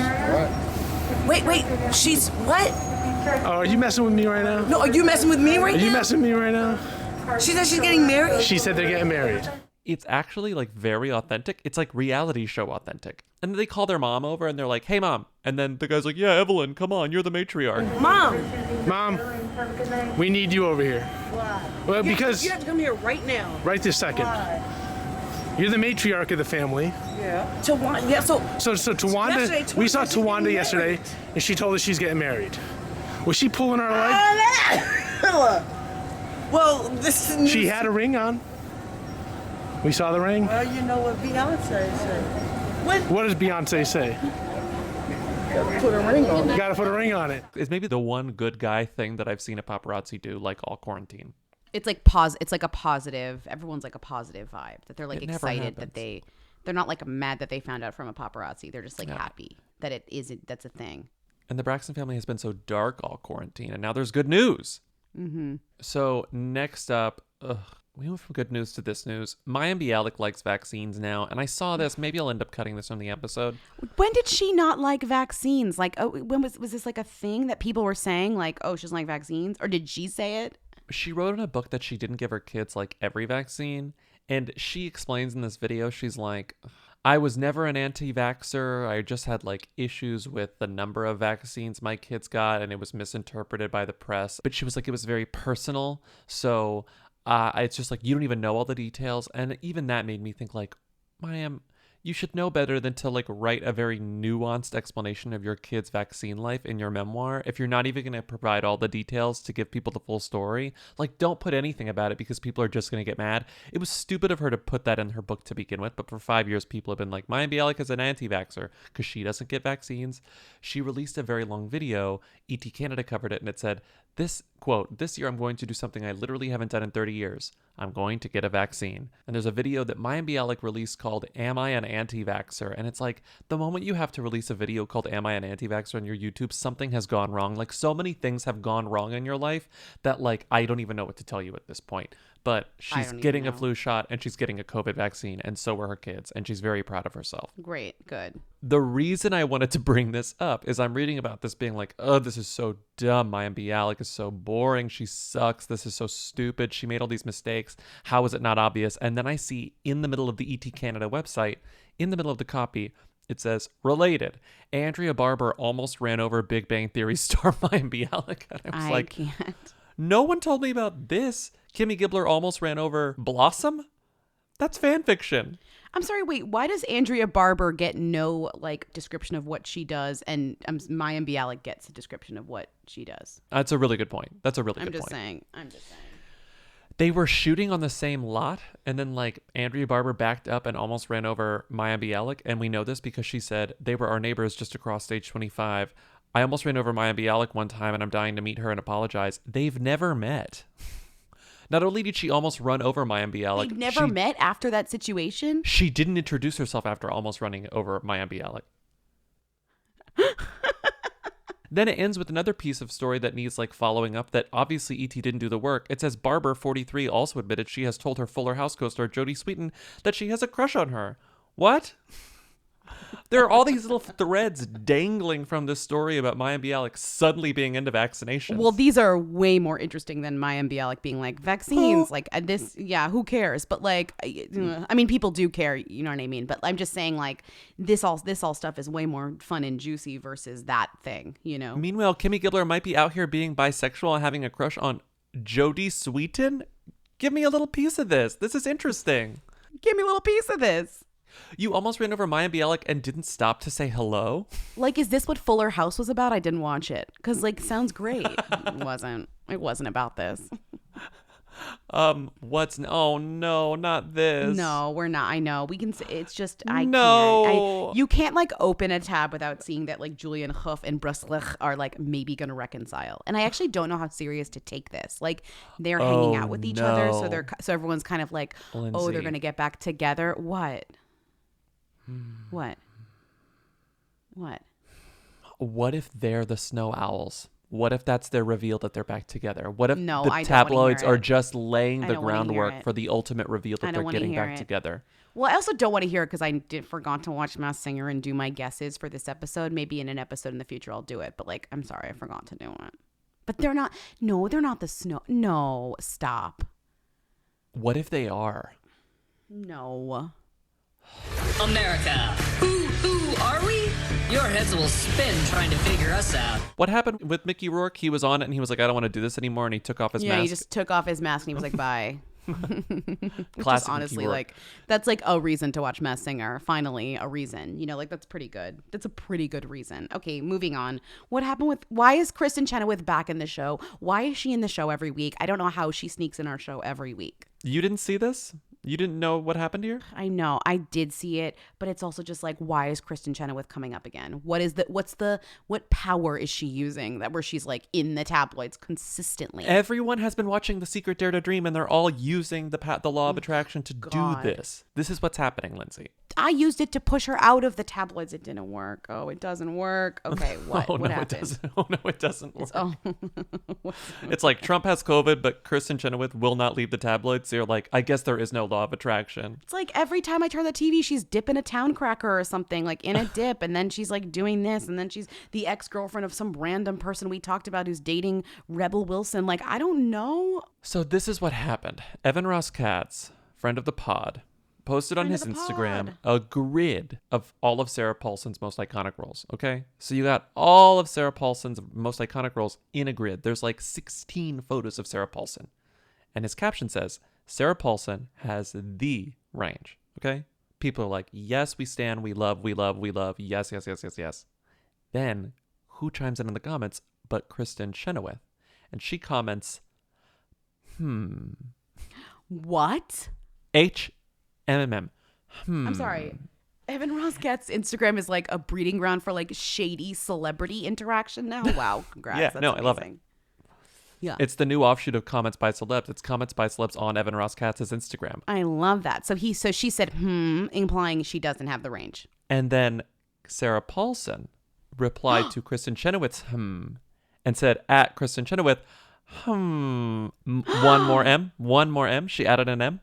Right. Wait, she's what? Oh, are you messing with me right now? No, are you messing with me right now? Are you messing with me right now? She said she's getting married? She said they're getting married. It's actually like very authentic. It's like reality show authentic. And then they call their mom over and they're like, hey mom. And then the guy's like, yeah, Evelyn, come on, you're the matriarch. Mom, we need you over here. Why? Well, because you have to come here right now. Right this second. Why? You're the matriarch of the family. Yeah. Towanda. Yeah. So Towanda. We saw Towanda yesterday, and she told us she's getting married. Was she pulling our leg? Well, this is. She had a ring on. We saw the ring. Well, you know what Beyonce said. What does Beyonce say? Put a ring on. You gotta put a ring on it. It's maybe the one good guy thing that I've seen a paparazzi do, like all quarantine. It's like it's like a positive. Everyone's like a positive vibe that they're like It never excited happens. that they're not like mad that they found out from a paparazzi. They're just like happy that it isn't. That's a thing. And the Braxton family has been so dark all quarantine, and now there's good news. Mm-hmm. So next up, we went from good news to this news. Mayim Bialik likes vaccines now, and I saw this. Maybe I'll end up cutting this from the episode. When did she not like vaccines? Like, when was this like a thing that people were saying? Like, oh, she doesn't like vaccines, or did she say it? She wrote in a book that she didn't give her kids like every vaccine, and she explains in this video, she's like, I was never an anti-vaxxer. I just had like issues with the number of vaccines my kids got, and it was misinterpreted by the press. But she was like, it was very personal. So it's just like, you don't even know all the details. And even that made me think like, Mayim, you should know better than to like write a very nuanced explanation of your kid's vaccine life in your memoir. If you're not even going to provide all the details to give people the full story, like don't put anything about it because people are just going to get mad. It was stupid of her to put that in her book to begin with, but for 5 years people have been like, Mayim Bialik is an anti-vaxxer because she doesn't get vaccines. She released a very long video. ET Canada covered it and it said, this quote, this year I'm going to do something I literally haven't done in 30 years. I'm going to get a vaccine. And there's a video that Mayim Bialik released called Am I an Anti-Vaxxer? And it's like the moment you have to release a video called Am I an Anti-Vaxxer on your YouTube, something has gone wrong. Like so many things have gone wrong in your life that like I don't even know what to tell you at this point. But she's getting a flu shot and she's getting a COVID vaccine, and so were her kids, and she's very proud of herself. Great, good. The reason I wanted to bring this up is I'm reading about this being like, oh, this is so dumb. Mayim Bialik is so boring. She sucks. This is so stupid. She made all these mistakes. How is it not obvious? And then I see in the middle of the ET Canada website, in the middle of the copy, it says, related, Andrea Barber almost ran over Big Bang Theory star Mayim Bialik. And I was like, can't. No one told me about this. Kimmy Gibler almost ran over Blossom? That's fan fiction. I'm sorry, wait, why does Andrea Barber get no like description of what she does and Mayim Bialik gets a description of what she does? That's a really good point. I'm just saying. They were shooting on the same lot, and then like Andrea Barber backed up and almost ran over Mayim Bialik, and we know this because she said they were our neighbors just across stage 25. I almost ran over Mayim Bialik one time, and I'm dying to meet her and apologize. They've never met. Not only did she almost run over Mayim Bialik, they never met after that situation? She didn't introduce herself after almost running over Mayim Bialik. Then it ends with another piece of story that needs like following up that obviously ET didn't do the work. It says Barber, 43, also admitted she has told her Fuller House co-star Jodie Sweetin that she has a crush on her. What? There are all these little threads dangling from this story about Mayim Bialik suddenly being into vaccinations. Well, these are way more interesting than Mayim Bialik being like, vaccines, like this, yeah, who cares? But like, I mean, people do care, you know what I mean? But I'm just saying like, this all stuff is way more fun and juicy versus that thing, you know? Meanwhile, Kimmy Gibler might be out here being bisexual and having a crush on Jodie Sweetin. Give me a little piece of this. This is interesting. Give me a little piece of this. You almost ran over Mayim Bialik and didn't stop to say hello? Like, is this what Fuller House was about? I didn't watch it. Because, like, sounds great. It wasn't about this. Oh no, not this. No, we're not. I know. We can say it's just I No. can't. You can't like open a tab without seeing that like Julian Huff and Bruslich are like maybe gonna reconcile. And I actually don't know how serious to take this. Like they're hanging out with each other, so everyone's kind of like, oh, Lindsie. they're gonna get back together. What? What? What if they're the Snow Owls? What if that's their reveal that they're back together? What if No, the I don't wanna tabloids hear are it. just laying I the don't wanna hear groundwork it. for the ultimate reveal I that don't they're wanna getting hear back it. together? Well, I also don't want to hear it because forgot to watch Masked Singer and do my guesses for this episode. Maybe in an episode in the future I'll do it. But like, I'm sorry, I forgot to do it. But they're not. No, they're not the Snow. No, stop. What if they are? No. America, who are we? Your heads will spin trying to figure us out. What happened with Mickey Rourke? He was on it and he was like, I don't want to do this anymore. And he took off his mask. He just took off his mask and he was like, bye. Which Classic is honestly Mickey Rourke. like, that's like a reason to watch Masked Singer. Finally, a reason. You know, like that's pretty good. That's a pretty good reason. Okay, moving on. What happened with, why is Kristin Chenoweth back in the show? Why is she in the show every week? I don't know how she sneaks in our show every week. You didn't see this? You didn't know what happened here? I know, I did see it, but it's also just like, why is Kristin Chenoweth coming up again? What power is she using that where she's like in the tabloids consistently? Everyone has been watching The Secret Dare to Dream and they're all using the law of attraction to God. do this. This is what's happening, Lindsie. I used it to push her out of the tabloids. It didn't work. Oh, it doesn't work. Okay, what? Oh, what no, happened? it doesn't. Oh, no, it doesn't work. Oh. It's like Trump has COVID, but Kristin Chenoweth will not leave the tabloids. So you're like, I guess there is no law of attraction. It's like every time I turn the TV, she's dipping a town cracker or something, like in a dip, and then she's like doing this, and then she's the ex-girlfriend of some random person we talked about who's dating Rebel Wilson. Like, I don't know. So this is what happened. Evan Ross Katz, friend of the pod, posted on his Instagram a grid of all of Sarah Paulson's most iconic roles, okay? So you got all of Sarah Paulson's most iconic roles in a grid. There's like 16 photos of Sarah Paulson. And his caption says, Sarah Paulson has the range, okay? People are like, yes, we stand, we love, yes, yes, yes, yes, yes. Then, who chimes in the comments but Kristin Chenoweth? And she comments, What? HMM. I'm sorry. Evan Ross Katz's Instagram is like a breeding ground for like shady celebrity interaction now. Wow, congrats. Yeah, That's no, amazing. I love it. Yeah. It's the new offshoot of Comments by Celebs. It's Comments by Celebs on Evan Ross Katz's Instagram. I love that. So she said, implying she doesn't have the range. And then Sarah Paulson replied to Kristin Chenoweth's and said, at Kristin Chenoweth, one more M. She added an M.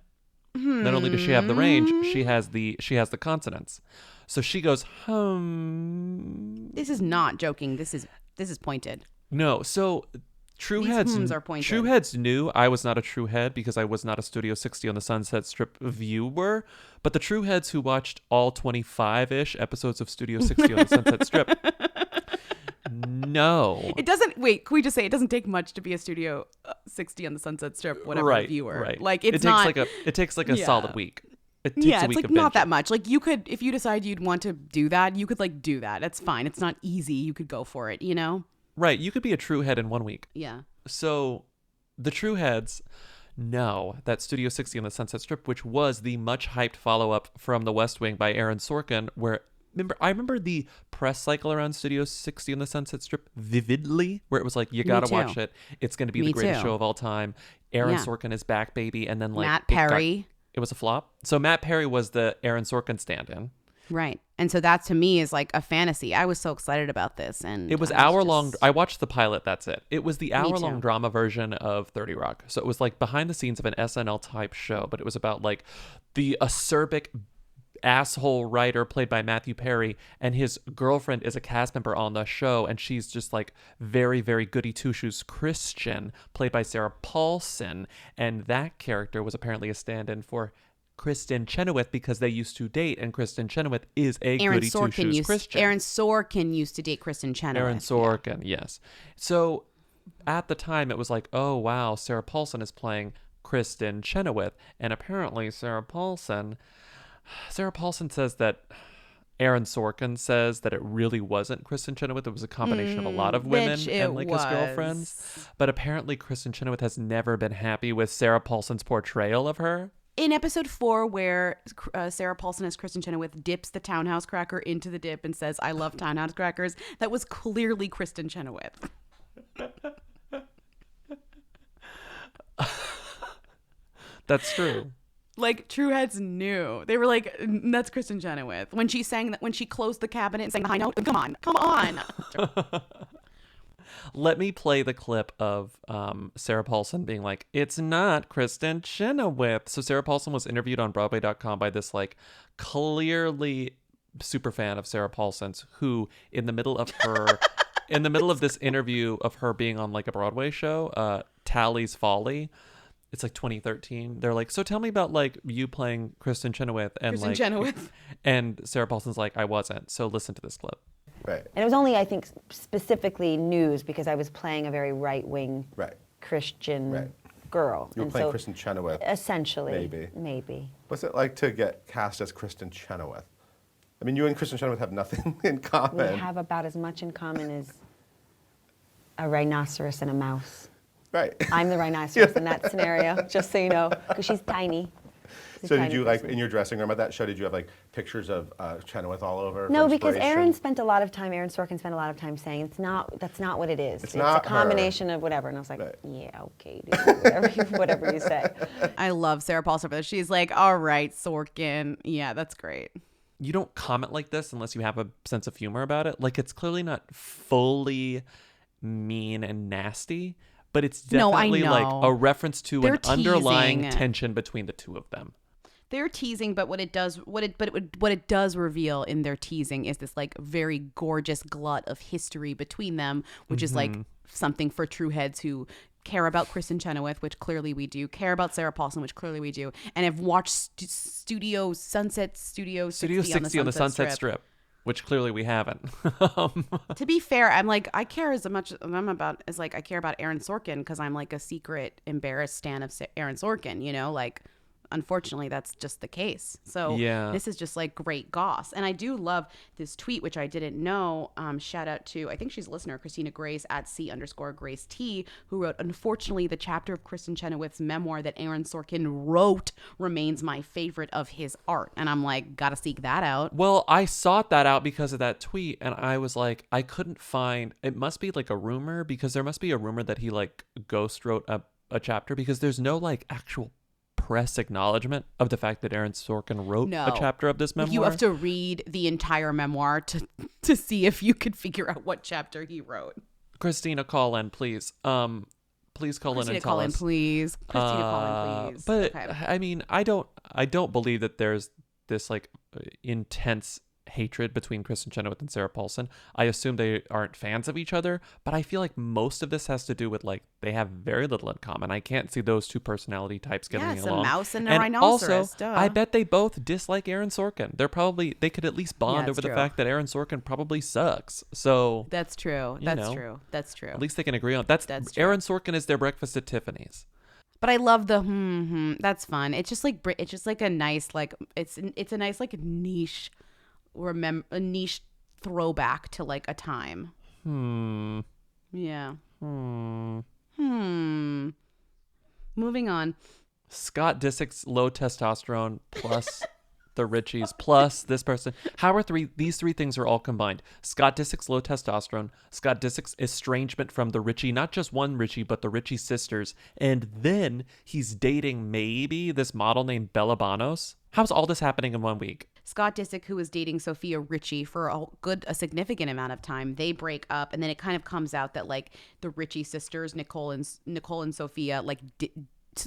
Not only does she have the range, she has the consonants. So she goes, This is not joking. This is pointed. No, so True These heads are pointed. True heads knew I was not a true head because I was not a Studio 60 on the Sunset Strip viewer. But the true heads who watched all 25-ish episodes of Studio 60 on the Sunset Strip, no. It doesn't. Wait, can we just say it doesn't take much to be a Studio 60 on the Sunset Strip, whatever viewer. Right. Like it takes like a solid week. It takes a it's week like of not binging. that much. Like you could, if you decide you'd want to do that, you could like do that. That's fine. It's not easy. You could go for it. You know. Right. You could be a true head in 1 week. Yeah. So the true heads know that Studio 60 on the Sunset Strip, which was the much hyped follow-up from The West Wing by Aaron Sorkin, where I remember the press cycle around Studio 60 on the Sunset Strip vividly, where it was like, you got to watch it. It's going to be the greatest show of all time. Aaron Sorkin is back, baby. And then like Matt Perry. It was a flop. So Matt Perry was the Aaron Sorkin stand-in. Right. And so that to me is like a fantasy. I was so excited about this. And it was hour-long. I watched the pilot. That's it. It was the hour-long too. drama version of 30 Rock. So it was like behind the scenes of an SNL type show, but it was about like the acerbic asshole writer played by Matthew Perry, and his girlfriend is a cast member on the show, and she's just like very, very goody two-shoes Christian, played by Sarah Paulson, and that character was apparently a stand-in for Kristin Chenoweth because they used to date, and Kristin Chenoweth is a goody two-shoes Christian. Aaron Sorkin used to date Kristin Chenoweth. Aaron Sorkin, yes. So at the time, it was like, oh wow, Sarah Paulson is playing Kristin Chenoweth, and apparently Sarah Paulson says that Aaron Sorkin says that it really wasn't Kristin Chenoweth. It was a combination of a lot of women Bitch, and it like his girlfriends. But apparently Kristin Chenoweth has never been happy with Sarah Paulson's portrayal of her. In episode 4, where Sarah Paulson as Kristin Chenoweth dips the townhouse cracker into the dip and says, "I love townhouse crackers," that was clearly Kristin Chenoweth. That's true. Like, true heads knew. They were like, "That's Kristin Chenoweth." When she sang that, when she closed the cabinet and sang the high note, come on. Let me play the clip of Sarah Paulson being like, "It's not Kristin Chenoweth." So Sarah Paulson was interviewed on Broadway.com by this like clearly super fan of Sarah Paulson's, who in the middle of this interview of her being on like a Broadway show, Tally's Folly. It's like 2013. They're like, "So tell me about like you playing Kristin Chenoweth," and and Sarah Paulson's like, "I wasn't." So listen to this clip. Right. And it was only, I think, specifically news because I was playing a very right-wing Christian girl. You were playing Kristin Chenoweth. Essentially. Maybe. What's it like to get cast as Kristin Chenoweth? I mean, you and Kristin Chenoweth have nothing in common. We have about as much in common as a rhinoceros and a mouse. Right. I'm the rhinoceros in that scenario, just so you know, because she's tiny. So did you like in your dressing room at that show? Did you have like pictures of Chenoweth all over? No, because Aaron Sorkin spent a lot of time saying that's not what it is. It's not a combination of whatever. And I was like, yeah, okay, dude, whatever you say. I love Sarah Paulson for this. She's like, "All right, Sorkin. Yeah, that's great." You don't comment like this unless you have a sense of humor about it. Like, it's clearly not fully mean and nasty, but it's definitely like a reference to an underlying tension between the two of them. They're teasing, but what it does reveal in their teasing is this like very gorgeous glut of history between them, which is like something for true heads who care about Kristin Chenoweth, which clearly we do, care about Sarah Paulson, which clearly we do, and have watched Studio 60 on the Sunset Strip. Which clearly we haven't. To be fair, I'm like, I care as much as I care about Aaron Sorkin because I'm like a secret embarrassed stan of Aaron Sorkin, you know, like unfortunately that's just the case. So this is just like great goss. And I do love this tweet, which I didn't know. Shout out to, I think she's a listener, Christina Grace at C_Grace T, who wrote, "Unfortunately, the chapter of Kristin Chenoweth's memoir that Aaron Sorkin wrote remains my favorite of his art." And I'm like, gotta seek that out. Well, I sought that out because of that tweet, and I was like, I couldn't find, it must be like a rumor, because there must be a rumor that he like ghost wrote a chapter, because there's no like actual press acknowledgement of the fact that Aaron Sorkin wrote a chapter of this memoir. You have to read the entire memoir to see if you could figure out what chapter he wrote. Christina, call in, please. Please call in and tell us. Please. Christina, call in, please. But I mean, I don't believe that there's this like intense hatred between Kristin Chenoweth and Sarah Paulson. I assume they aren't fans of each other, but I feel like most of this has to do with like they have very little in common. I can't see those two personality types getting along. Yeah, it's a mouse and a rhinoceros. Also, I bet they both dislike Aaron Sorkin. They could at least bond over the fact that Aaron Sorkin probably sucks. So that's true. That's true. At least they can agree on that's true. Aaron Sorkin is their breakfast at Tiffany's. But I love the that's fun. It's just like a nice like it's a nice like niche. A niche throwback to like a time. Yeah. Moving on. Scott Disick's low testosterone plus the Richies plus this person. How are these three things are all combined? Scott Disick's low testosterone, Scott Disick's estrangement from the Richie, not just one Richie, but the Richie sisters, and then he's dating maybe this model named Bella Banos. How's all this happening in 1 week? Scott Disick, who was dating Sophia Richie for a significant amount of time, they break up, and then it kind of comes out that like the Richie sisters, Nicole and Sophia, like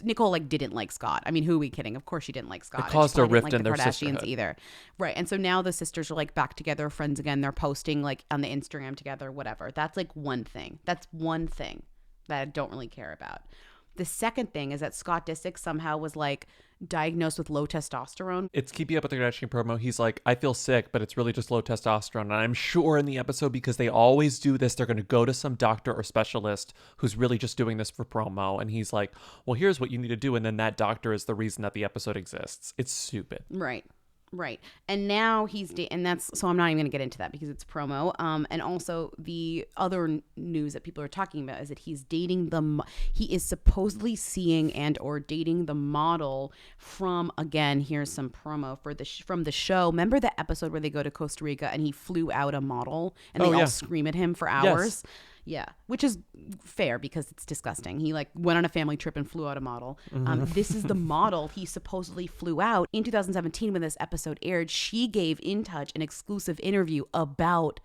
Nicole like didn't like Scott. I mean, who are we kidding? Of course she didn't like Scott. It caused a rift in the their Kardashians sisterhood either, right? And so now the sisters are like back together, friends again. They're posting like on the Instagram together, whatever. That's like one thing. That's one thing that I don't really care about. The second thing is that Scott Disick somehow was like diagnosed with low testosterone. It's Keeping Up with the Kardashian promo. He's like, I feel sick, but it's really just low testosterone. And I'm sure in the episode, because they always do this, they're going to go to some doctor or specialist who's really just doing this for promo. And he's like, well, here's what you need to do. And then that doctor is the reason that the episode exists. It's stupid. Right. Right. And now and that's, so I'm not even going to get into that because it's promo. And also the other news that people are talking about is that he's dating he is supposedly seeing and or dating the model from, again, here's some promo for from the show. Remember the episode where they go to Costa Rica and he flew out a model and they all scream at him for hours? Yes. Yeah, which is fair because it's disgusting. He like went on a family trip and flew out a model. This is the model he supposedly flew out. In 2017, when this episode aired, she gave In Touch an exclusive interview about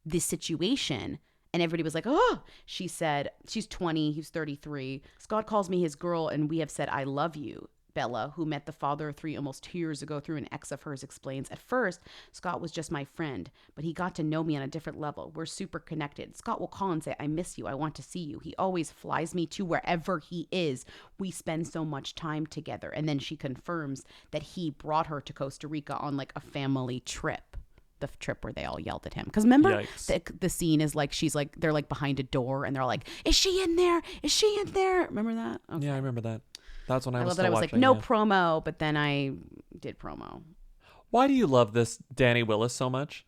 this situation. And everybody was like, oh, she said, she's 20, he's 33. Scott calls me his girl and we have said, I love you. Bella, who met the father of 3 almost 2 years ago through an ex of hers, explains, at first, Scott was just my friend, but he got to know me on a different level. We're super connected. Scott will call and say, I miss you. I want to see you. He always flies me to wherever he is. We spend so much time together. And then she confirms that he brought her to Costa Rica on like a family trip. The trip where they all yelled at him. Because remember, the scene is like, they're like behind a door and they're like, is she in there? Is she in there? Remember that? Okay. Yeah, I remember that. That's when I was love still that I was watching, like, no promo, but then I did promo. Why do you love this Danny Willis so much?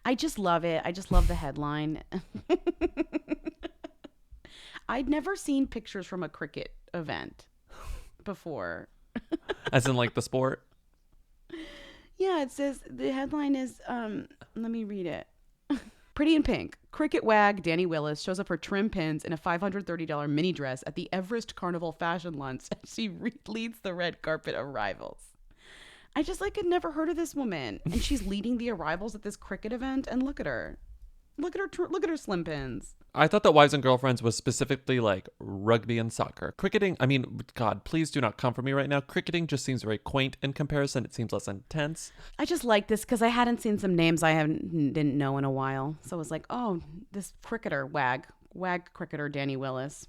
I just love it. I just love the headline. I'd never seen pictures from a cricket event before. As in like the sport? Yeah, it says, the headline is, let me read it. Pretty in pink. Cricket wag Danny Willis shows up her trim pins in a $530 mini dress at the Everest Carnival fashion lunch as she leads the red carpet arrivals. I just like had never heard of this woman, and she's leading the arrivals at this cricket event. And look at her, look at her slim pins. I thought that Wives and Girlfriends was specifically like rugby and soccer. Cricketing, I mean, God, please do not come for me right now. Cricketing just seems very quaint in comparison. It seems less intense. I just like this because I hadn't seen some names I didn't know in a while. So I was like, oh, this cricketer, wag cricketer Danny Willis.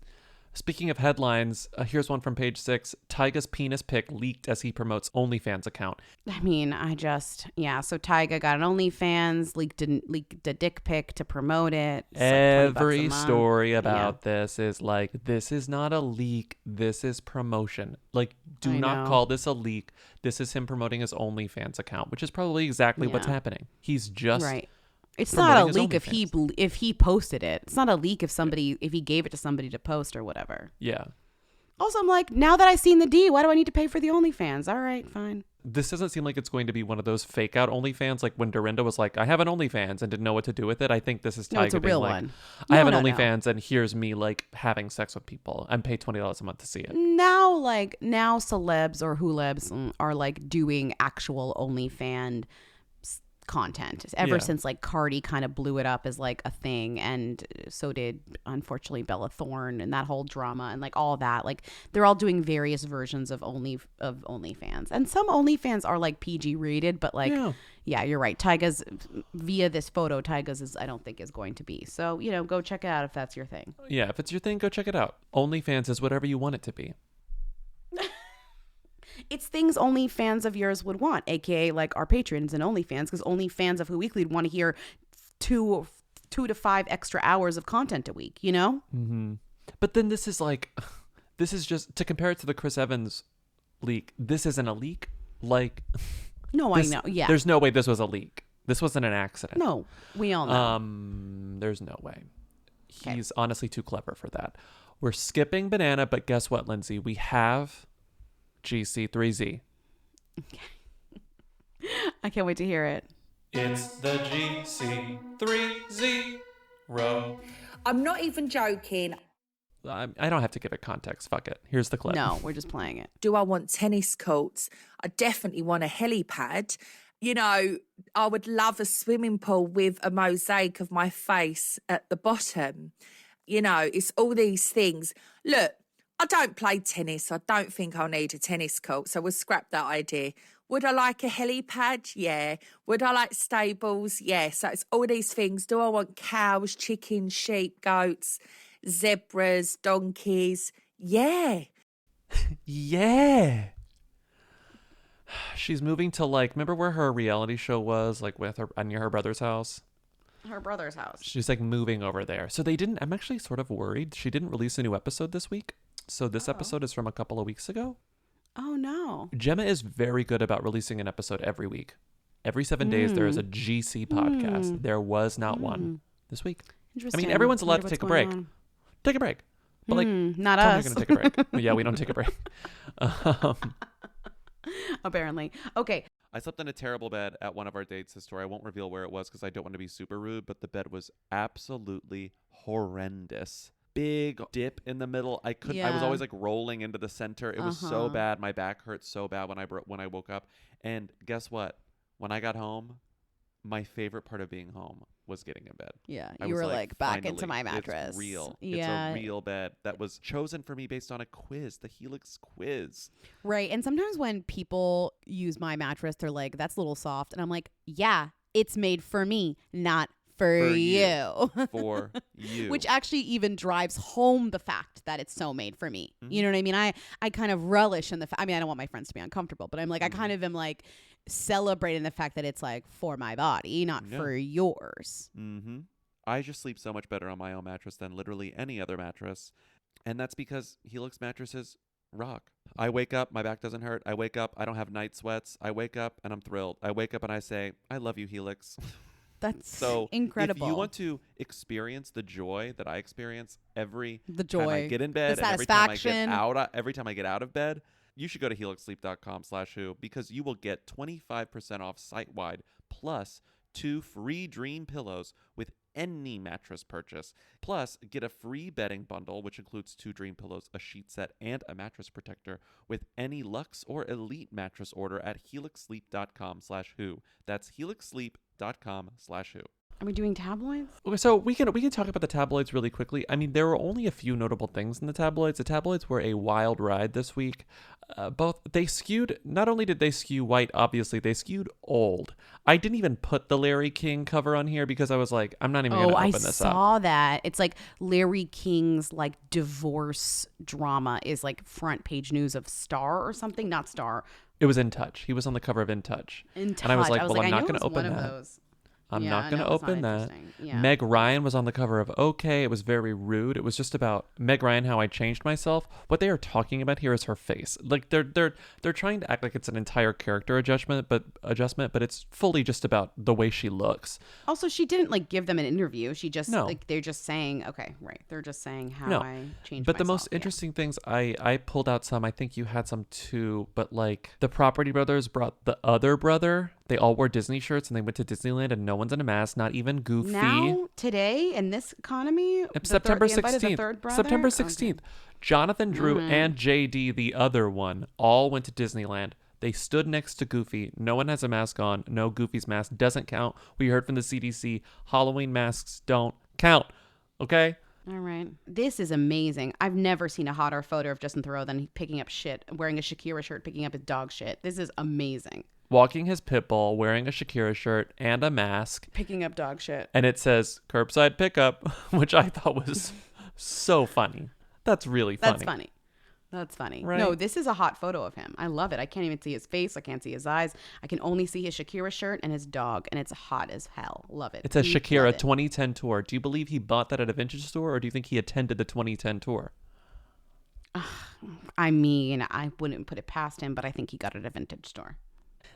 Speaking of headlines, here's one from page 6. Tyga's penis pic leaked as he promotes OnlyFans account. I mean, so Tyga got an OnlyFans, leaked a dick pic to promote it. It's Every story about this is like, this is not a leak, this is promotion. Like, do not call this a leak. This is him promoting his OnlyFans account, which is probably exactly what's happening. He's just... Right. It's not a leak if he posted it. It's not a leak if he gave it to somebody to post or whatever. Yeah. Also, I'm like, now that I've seen the D, why do I need to pay for the OnlyFans? All right, fine. This doesn't seem like it's going to be one of those fake out OnlyFans, like when Dorinda was like, I have an OnlyFans and didn't know what to do with it. I think this is Tyga it's a real one. I have an OnlyFans and here's me like having sex with people and pay $20 a month to see it. Now celebs or hoolebs are like doing actual OnlyFans content ever since like Cardi kind of blew it up as like a thing, and so did unfortunately Bella Thorne and that whole drama and like all that. Like they're all doing various versions of OnlyFans, and some OnlyFans are like PG rated, but like yeah, you're right. Tyga's via this photo, Tyga's I don't think is going to be. So go check it out if that's your thing. Yeah, if it's your thing, go check it out. OnlyFans is whatever you want it to be. It's things only fans of yours would want, aka like our patrons and OnlyFans, because only fans of Who Weekly would want to hear 2 to 5 extra hours of content a week, Mm-hmm. But then this is just to compare it to the Chris Evans leak. This isn't a leak. Like, no, I know. Yeah, there's no way this was a leak. This wasn't an accident. No, we all know. There's no way. He's honestly too clever for that. We're skipping banana, but guess what, Lindsie? We have GC3Z. I can't wait to hear it. It's the GC3Z row. I'm not even joking. I don't have to give it context. Fuck it. Here's the clip. No, we're just playing it. Do I want tennis courts? I definitely want a helipad. I would love a swimming pool with a mosaic of my face at the bottom. It's all these things. Look, I don't play tennis. I don't think I'll need a tennis court, so we'll scrap that idea. Would I like a helipad? Yeah. Would I like stables? Yeah. So it's all these things. Do I want cows, chickens, sheep, goats, zebras, donkeys? Yeah. Yeah. She's moving to remember where her reality show was, with her near her brother's house? Her brother's house. She's moving over there. So I'm actually sort of worried. She didn't release a new episode this week. So this episode is from a couple of weeks ago. Oh, no. Gemma is very good about releasing an episode every week. Every 7 days, there is a GC podcast. There was not one this week. I Interesting. mean, everyone's allowed Wonder to take a what's break. going on. Take a break. But like, not tell me us. you're going to take a break. Well, yeah, we don't take a break. Apparently. Okay. I slept in a terrible bed at one of our dates this tour. I won't reveal where it was because I don't want to be super rude, but the bed was absolutely horrendous. Big dip in the middle. I was Yeah. always like rolling into the center. It was so bad. My back hurt so bad when I woke up. And guess what? When I got home, my favorite part of being home was getting in bed. Yeah, I you was were like, back into finally, my mattress. It's real. Yeah. It's a real bed that was chosen for me based on a quiz, the Helix quiz. Right. And sometimes when people use my mattress, they're like, that's a little soft. And I'm like, yeah, it's made for me, not for you. For you. Which actually even drives home the fact that it's so made for me. You know what I mean? I kind of relish in the fact, I mean, I don't want my friends to be uncomfortable, but I'm like, I kind of am like celebrating the fact that it's like for my body, not for yours. Mm-hmm. I just sleep so much better on my own mattress than literally any other mattress. And that's because Helix mattresses rock. I wake up, my back doesn't hurt. I wake up, I don't have night sweats. I wake up and I'm thrilled. I wake up and I say, I love you, Helix. That's so incredible. If you want to experience the joy that I experience every The time I joy, get in bed, the and every time I satisfaction. every time I get out of bed, you should go to helixsleep.com/who because you will get 25% off site-wide plus 2 free dream pillows with any mattress purchase. Plus, get a free bedding bundle, which includes 2 dream pillows, a sheet set, and a mattress protector with any Luxe or Elite mattress order at helixsleep.com/who. That's helixsleep.com/who. Are we doing tabloids? Okay, so we can talk about the tabloids really quickly. I mean, there were only a few notable things in the tabloids. The tabloids were a wild ride this week. Not only did they skew white, obviously, they skewed old. I didn't even put the Larry King cover on here because I was like, I'm not even going to open this up. I saw that. It's like Larry King's like divorce drama is like front page news of Star or something. Not Star. It was In Touch. He was on the cover of In Touch. In Touch. And I was like, I well, I'm know not it going to was one open of that. those. I'm Yeah, not I going know to it's not open that. interesting. Yeah. Meg Ryan was on the cover of OK. It was very rude. It was just about Meg Ryan, how I changed myself. What they are talking about here is her face. Like they're trying to act like it's an entire character adjustment, but it's fully just about the way she looks. Also, she didn't like give them an interview. She just No. like they're just saying, okay, right. They're just saying how No. I changed But the myself. most interesting things, I pulled out some. I think you had some too. But like the Property Brothers brought the other brother. They all wore Disney shirts and they went to Disneyland and no one's in a mask, not even Goofy. Now, today, in this economy, September they invited the 16th. third brother? September Okay. 16th. Jonathan Drew and JD, the other one, all went to Disneyland. They stood next to Goofy. No one has a mask on. No, Goofy's mask doesn't count. We heard from the CDC, Halloween masks don't count. Okay? All right. This is amazing. I've never seen a hotter photo of Justin Theroux than picking up shit, wearing a Shakira shirt, picking up his dog shit. This is amazing. Walking his pit bull, wearing a Shakira shirt and a mask. Picking up dog shit. And it says curbside pickup, which I thought was so funny. That's really funny. That's funny. That's funny. Right? No, this is a hot photo of him. I love it. I can't even see his face. I can't see his eyes. I can only see his Shakira shirt and his dog, and it's hot as hell. Love it. It says Love Shakira it. 2010 tour. Do you believe he bought that at a vintage store or do you think he attended the 2010 tour? I mean, I wouldn't put it past him, but I think he got it at a vintage store.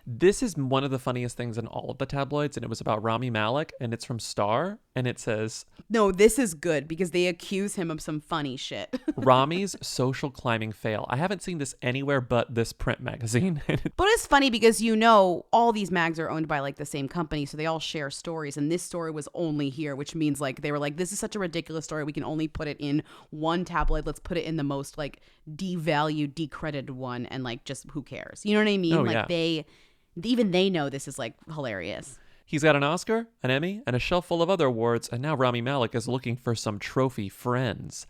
This is one of the funniest things in all of the tabloids, and it was about Rami Malek, and it's from Star, and it says, No, this is good because they accuse him of some funny shit. Rami's social climbing fail. I haven't seen this anywhere but this print magazine. But it's funny because, you know, all these mags are owned by like the same company, so they all share stories. And this story was only here, which means like they were like, this is such a ridiculous story. We can only put it in one tabloid. Let's put it in the most like devalued, decredited one, and like just who cares? You know what I mean? Oh, like yeah. even they know this is like hilarious. He's got an Oscar, an Emmy, and a shelf full of other awards, and now Rami Malek is looking for some trophy friends.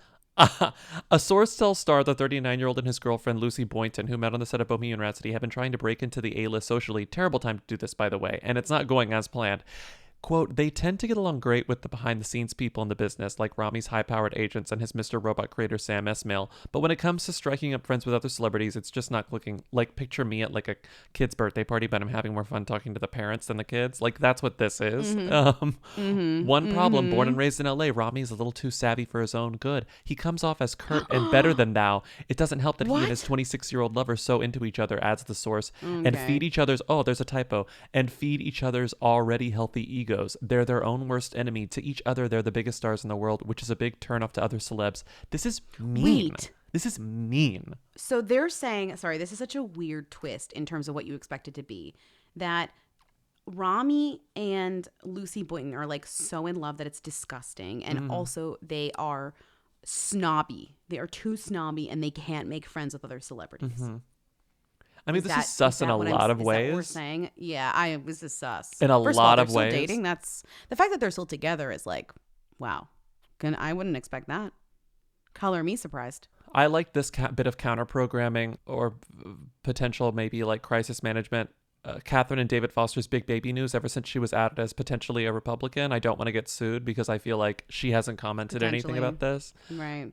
A source tells Star the 39-year-old and his girlfriend Lucy Boynton, who met on the set of Bohemian Rhapsody, have been trying to break into the A-list socially. Terrible time to do this, by the way, and it's not going as planned. Quote, they tend to get along great with the behind-the-scenes people in the business, like Rami's high-powered agents and his Mr. Robot creator Sam Esmail. But when it comes to striking up friends with other celebrities, it's just not clicking. Like, picture me at like a kid's birthday party, but I'm having more fun talking to the parents than the kids. Like, that's what this is. One problem, born and raised in LA, Rami is a little too savvy for his own good. He comes off as curt and better than thou. It doesn't help that he and his 26-year-old lover so into each other, adds the source, and feed each other's, there's a typo, and feed each other's already healthy egos. They're their own worst enemy. To each other, they're the biggest stars in the world, which is a big turnoff to other celebs. This is mean. This is mean. So they're saying, sorry, this is such a weird twist in terms of what you expect it to be, that Rami and Lucy Boynton are like so in love that it's disgusting. And also they are snobby. They are too snobby and they can't make friends with other celebrities. I mean, this is sus in a lot of ways. Is that what we're saying? Yeah, this is sus. In a lot of ways. Still dating. That's the fact that they're still together is like, wow. I wouldn't expect that. Color me surprised. I like this bit of counter programming or potential maybe like crisis management. Catherine and David Foster's big baby news ever since she was outed as potentially a Republican. I don't want to get sued because I feel like she hasn't commented anything about this. Right.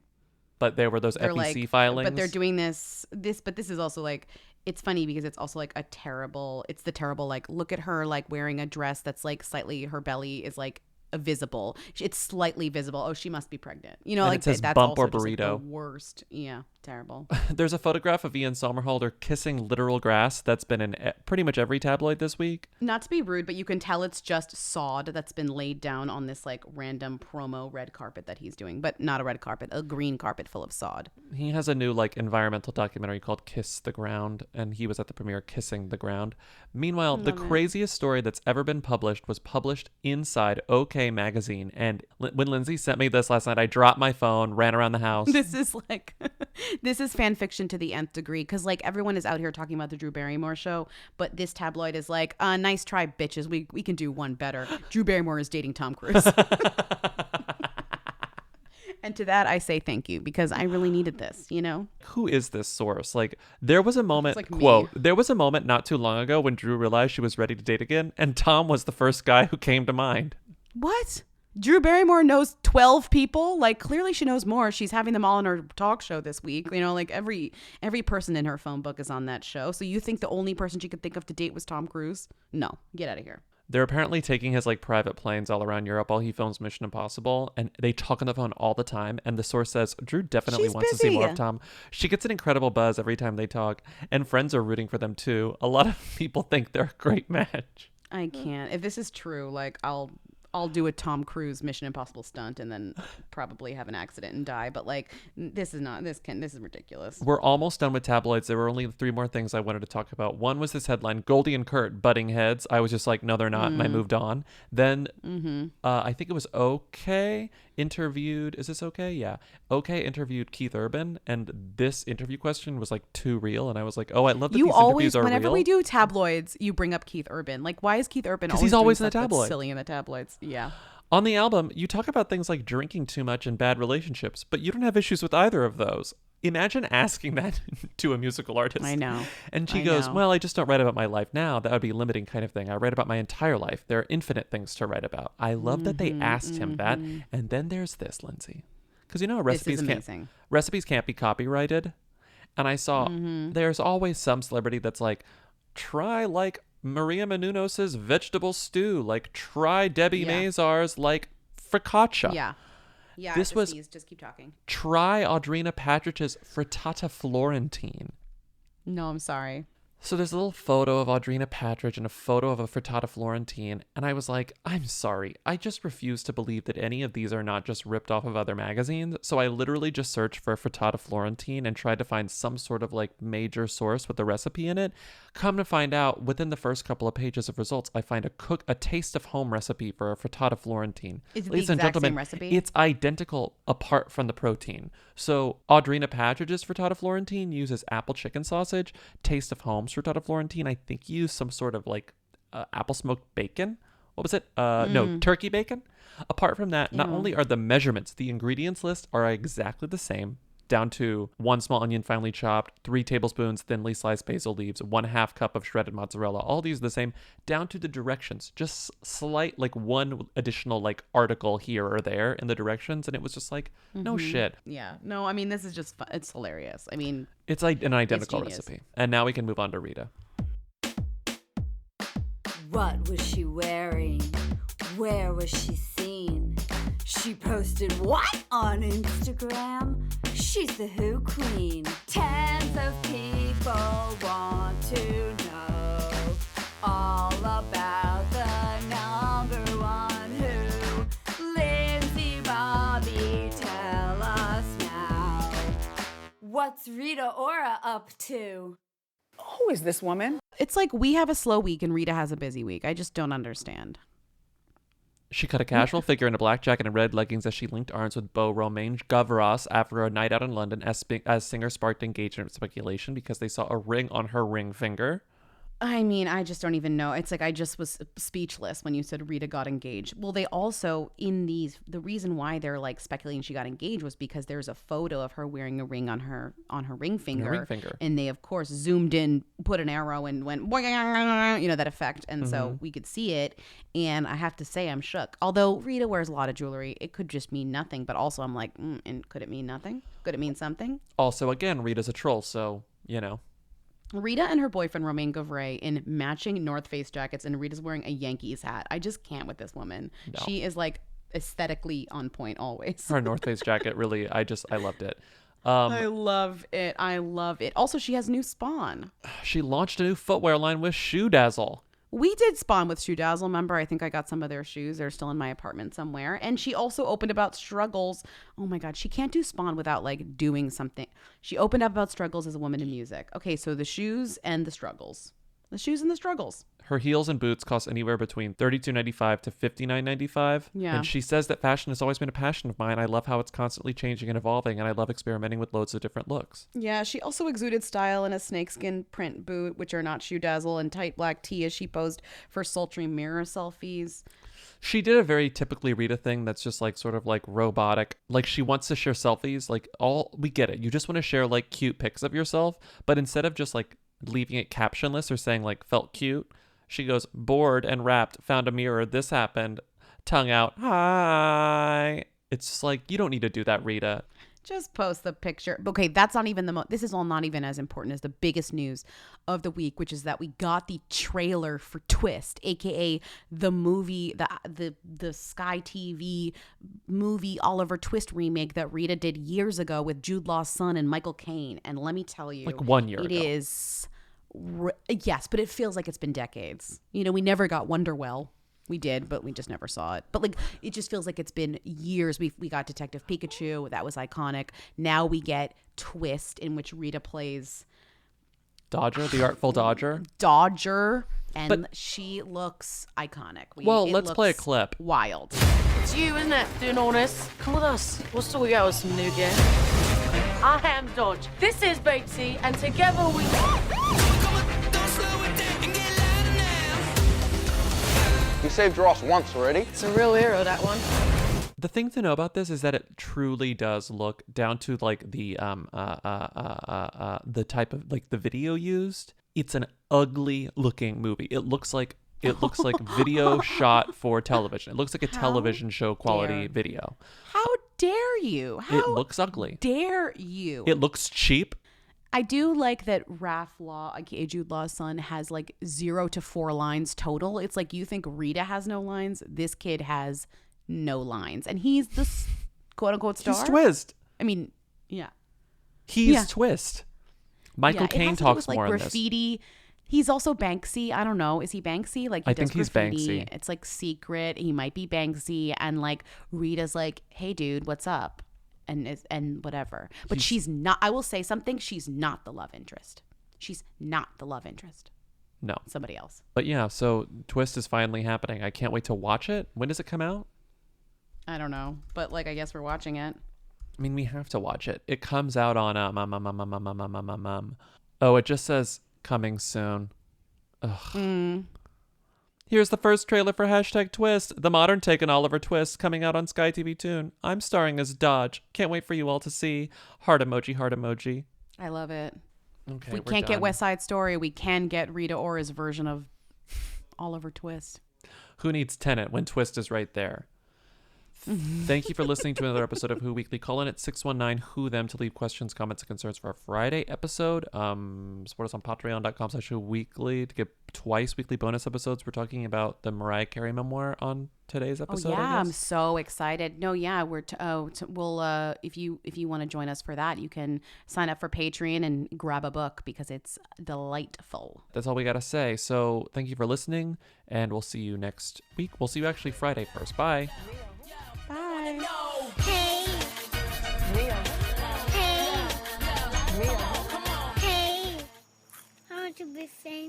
But there were those FEC filings. But they're doing this, but this is also like, it's funny because it's also like it's the terrible, like, look at her like wearing a dress that's like slightly, her belly is like visible. It's slightly visible. Oh, she must be pregnant. You know, and like it says that's bump also or just, burrito. like, the worst. Yeah, terrible. There's a photograph of Ian Somerhalder kissing literal grass that's been in pretty much every tabloid this week. Not to be rude, but you can tell it's just sod that's been laid down on this like random promo red carpet that he's doing, but not a red carpet, a green carpet full of sod. He has a new like environmental documentary called Kiss the Ground, and he was at the premiere kissing the ground. Meanwhile, the craziest story that's ever been published was published inside OK Magazine. And when Lindsie sent me this last night, I dropped my phone, ran around the house. This is like, this is fan fiction to the nth degree. Because like everyone is out here talking about the Drew Barrymore show, but this tabloid is like, nice try, bitches. We can do one better. Drew Barrymore is dating Tom Cruise. And to that, I say thank you because I really needed this, you know? Who is this source? Like, there was a moment, quote, there was a moment not too long ago when Drew realized she was ready to date again, and Tom was the first guy who came to mind. What? Drew Barrymore knows 12 people? Like, clearly she knows more. She's having them all on her talk show this week. You know, like every person in her phone book is on that show. So you think the only person she could think of to date was Tom Cruise? No, get out of here. They're apparently taking his like private planes all around Europe while he films Mission Impossible, and they talk on the phone all the time. And the source says Drew definitely wants to see more of Tom. She gets an incredible buzz every time they talk, and friends are rooting for them too. A lot of people think they're a great match. I can't. If this is true, like I'll do a Tom Cruise Mission Impossible stunt and then probably have an accident and die. But like, this is ridiculous. We're almost done with tabloids. There were only 3 more things I wanted to talk about. One was this headline, Goldie and Kurt butting heads. I was just like, no, they're not. And I moved on. Then I think it was OK interviewed. Is this OK? Yeah. OK interviewed Keith Urban. And this interview question was like too real. And I was like, oh, I love that these interviews are real. Whenever we do tabloids, you bring up Keith Urban. Like, why is Keith Urban always, he's always in the tabloid. Silly in the tabloids? Yeah. On the album, you talk about things like drinking too much and bad relationships, but you don't have issues with either of those. Imagine asking that to a musical artist. I know. And she goes, well, I just don't write about my life now. That would be limiting kind of thing. I write about my entire life. There are infinite things to write about. I love that they asked him that. And then there's this, Lindsie. Because you know recipes can't be copyrighted. And I saw there's always some celebrity that's like, try like Maria Menounos' vegetable stew, like try Debbie Mazar's like focaccia. Yeah. This was just keep talking. Try Audrina Patridge's frittata Florentine. No, I'm sorry. So there's a little photo of Audrina Patridge and a photo of a frittata Florentine, and I was like, I'm sorry, I just refuse to believe that any of these are not just ripped off of other magazines. So I literally just searched for frittata Florentine and tried to find some sort of like major source with the recipe in it. Come to find out, within the first couple of pages of results, I find a taste of home recipe for a frittata Florentine. Is it the exact same recipe? It's identical apart from the protein. So Audrina Patridge's frittata Florentine uses apple chicken sausage. Taste of Home's frittata Florentine, I think, used some sort of like apple smoked bacon. What was it? No, turkey bacon. Apart from that, not only are the measurements, the ingredients list are exactly the same. down to 1 small onion finely chopped, 3 tablespoons thinly sliced basil leaves, 1/2 cup of shredded mozzarella. All these the same, down to the directions. Just slight, like one additional like article here or there in the directions, and it was just like, no shit. Yeah. No, I mean, this is just it's hilarious. I mean, It's like an identical genius. recipe. And now we can move on to Rita. What was she wearing? Where was she seen? She posted what on Instagram? She's the Who Queen. Tens of people want to know all about the number one Who. Lindsie, Bobby, tell us now. What's Rita Ora up to? who is this woman? It's like we have a slow week and Rita has a busy week. I just don't understand. She cut a casual figure in a black jacket and red leggings as she linked arms with beau Romain Gavras after a night out in London as singer sparked engagement speculation because they saw a ring on her ring finger. I mean, I just don't even know. It's like I just was speechless when you said Rita got engaged. Well, they also the reason why they're like speculating she got engaged was because there's a photo of her wearing a ring on her ring finger. And they of course zoomed in, put an arrow and went, you know, that effect. And so we could see it. And I have to say I'm shook. Although Rita wears a lot of jewelry, it could just mean nothing. But also I'm like, and could it mean nothing? Could it mean something? Also, again, Rita's a troll, so, you know. Rita and her boyfriend Romain Gavras in matching North Face jackets, and Rita's wearing a Yankees hat. I just can't with this woman. No. She is like aesthetically on point always. Her North Face jacket, really, I loved it. I love it. I love it. Also, she has new Spawn. She launched a new footwear line with Shoe Dazzle. We did Spawn with Shoe Dazzle. Remember, I think I got some of their shoes. They're still in my apartment somewhere. And she also opened about struggles. Oh my God, she can't do Spawn without like doing something. She opened up about struggles as a woman in music. Okay, so the shoes and the struggles. The shoes and the struggles. Her heels and boots cost anywhere between $32.95 to $59.95. Yeah. And she says that fashion has always been a passion of mine. I love how it's constantly changing and evolving, and I love experimenting with loads of different looks. Yeah, she also exuded style in a snakeskin print boot, which are not Shoe Dazzle, and tight black tee as she posed for sultry mirror selfies. She did a very typically Rita thing that's just like sort of like robotic. Like she wants to share selfies. Like we get it. You just want to share like cute pics of yourself. But instead of just like leaving it captionless or saying like felt cute, she goes bored and wrapped, found a mirror, this happened, tongue out, hi. It's just like, you don't need to do that, Rita. Just post the picture. Okay, that's not even this is all not even as important as the biggest news of the week, which is that we got the trailer for Twist, aka the movie, the Sky TV movie Oliver Twist remake that Rita did years ago with Jude Law's son and Michael Caine. And let me tell you, like 1 year ago. It is, yes, but it feels like it's been decades. You know, we never got Wonderwell. We did, but we just never saw it. But like, it just feels like it's been years. We got Detective Pikachu. That was iconic. Now we get Twist, in which Rita plays Dodger, the Artful Dodger. And she looks iconic. Let's play a clip. Wild. It's you, isn't it, doing all this? Come with us. We'll sort you out with some new gear. I am Dodge. This is Batesy, and together we... You saved Ross once already. It's a real hero, that one. The thing to know about this is that it truly does look down to like the type of like the video used. It's an ugly looking movie. It looks like video shot for television. It looks like a television show quality video. How dare you? It looks ugly. Dare you? It looks cheap. I do like that Raph Law, aka Jude Law's son, has like 0 to 4 lines total. It's like you think Rita has no lines. This kid has no lines. And he's the quote unquote star. He's Twist. I mean, yeah. He's Twist. Michael Caine talks more like on graffiti. He's also Banksy. I don't know. Is he Banksy? Like I think he's graffiti. Banksy. It's like secret. He might be Banksy. And like Rita's like, hey dude, what's up? And whatever. But she's not, I will say something, she's not the love interest. She's not the love interest. No. Somebody else. But yeah, so Twist is finally happening. I can't wait to watch it. When does it come out? I don't know. But like, I guess we're watching it. I mean, we have to watch it. It comes out on oh, it just says coming soon. Ugh. Here's the first trailer for #Twist, the modern take on Oliver Twist, coming out on Sky TV Toon. I'm starring as Dodge. Can't wait for you all to see. Heart emoji, heart emoji. I love it. Okay, If we we're can't get done. West Side Story, we can get Rita Ora's version of Oliver Twist. Who needs Tenet when Twist is right there? Thank you for listening to another episode of Who Weekly. Call in at 619-WHO-THEM to leave questions, comments, and concerns for our Friday episode. Support us on patreon.com/whoweekly to get twice weekly bonus episodes. We're talking about the Mariah Carey memoir on today's episode. Oh yeah, I I'm guess. so excited. No, yeah, we'll if you want to join us for that, you can sign up for Patreon and grab a book because it's delightful. That's all we got to say. So thank you for listening, and we'll see you next week. We'll see you actually Friday first. Bye. Bye. Hey. Hey. Hey. I want to be famous.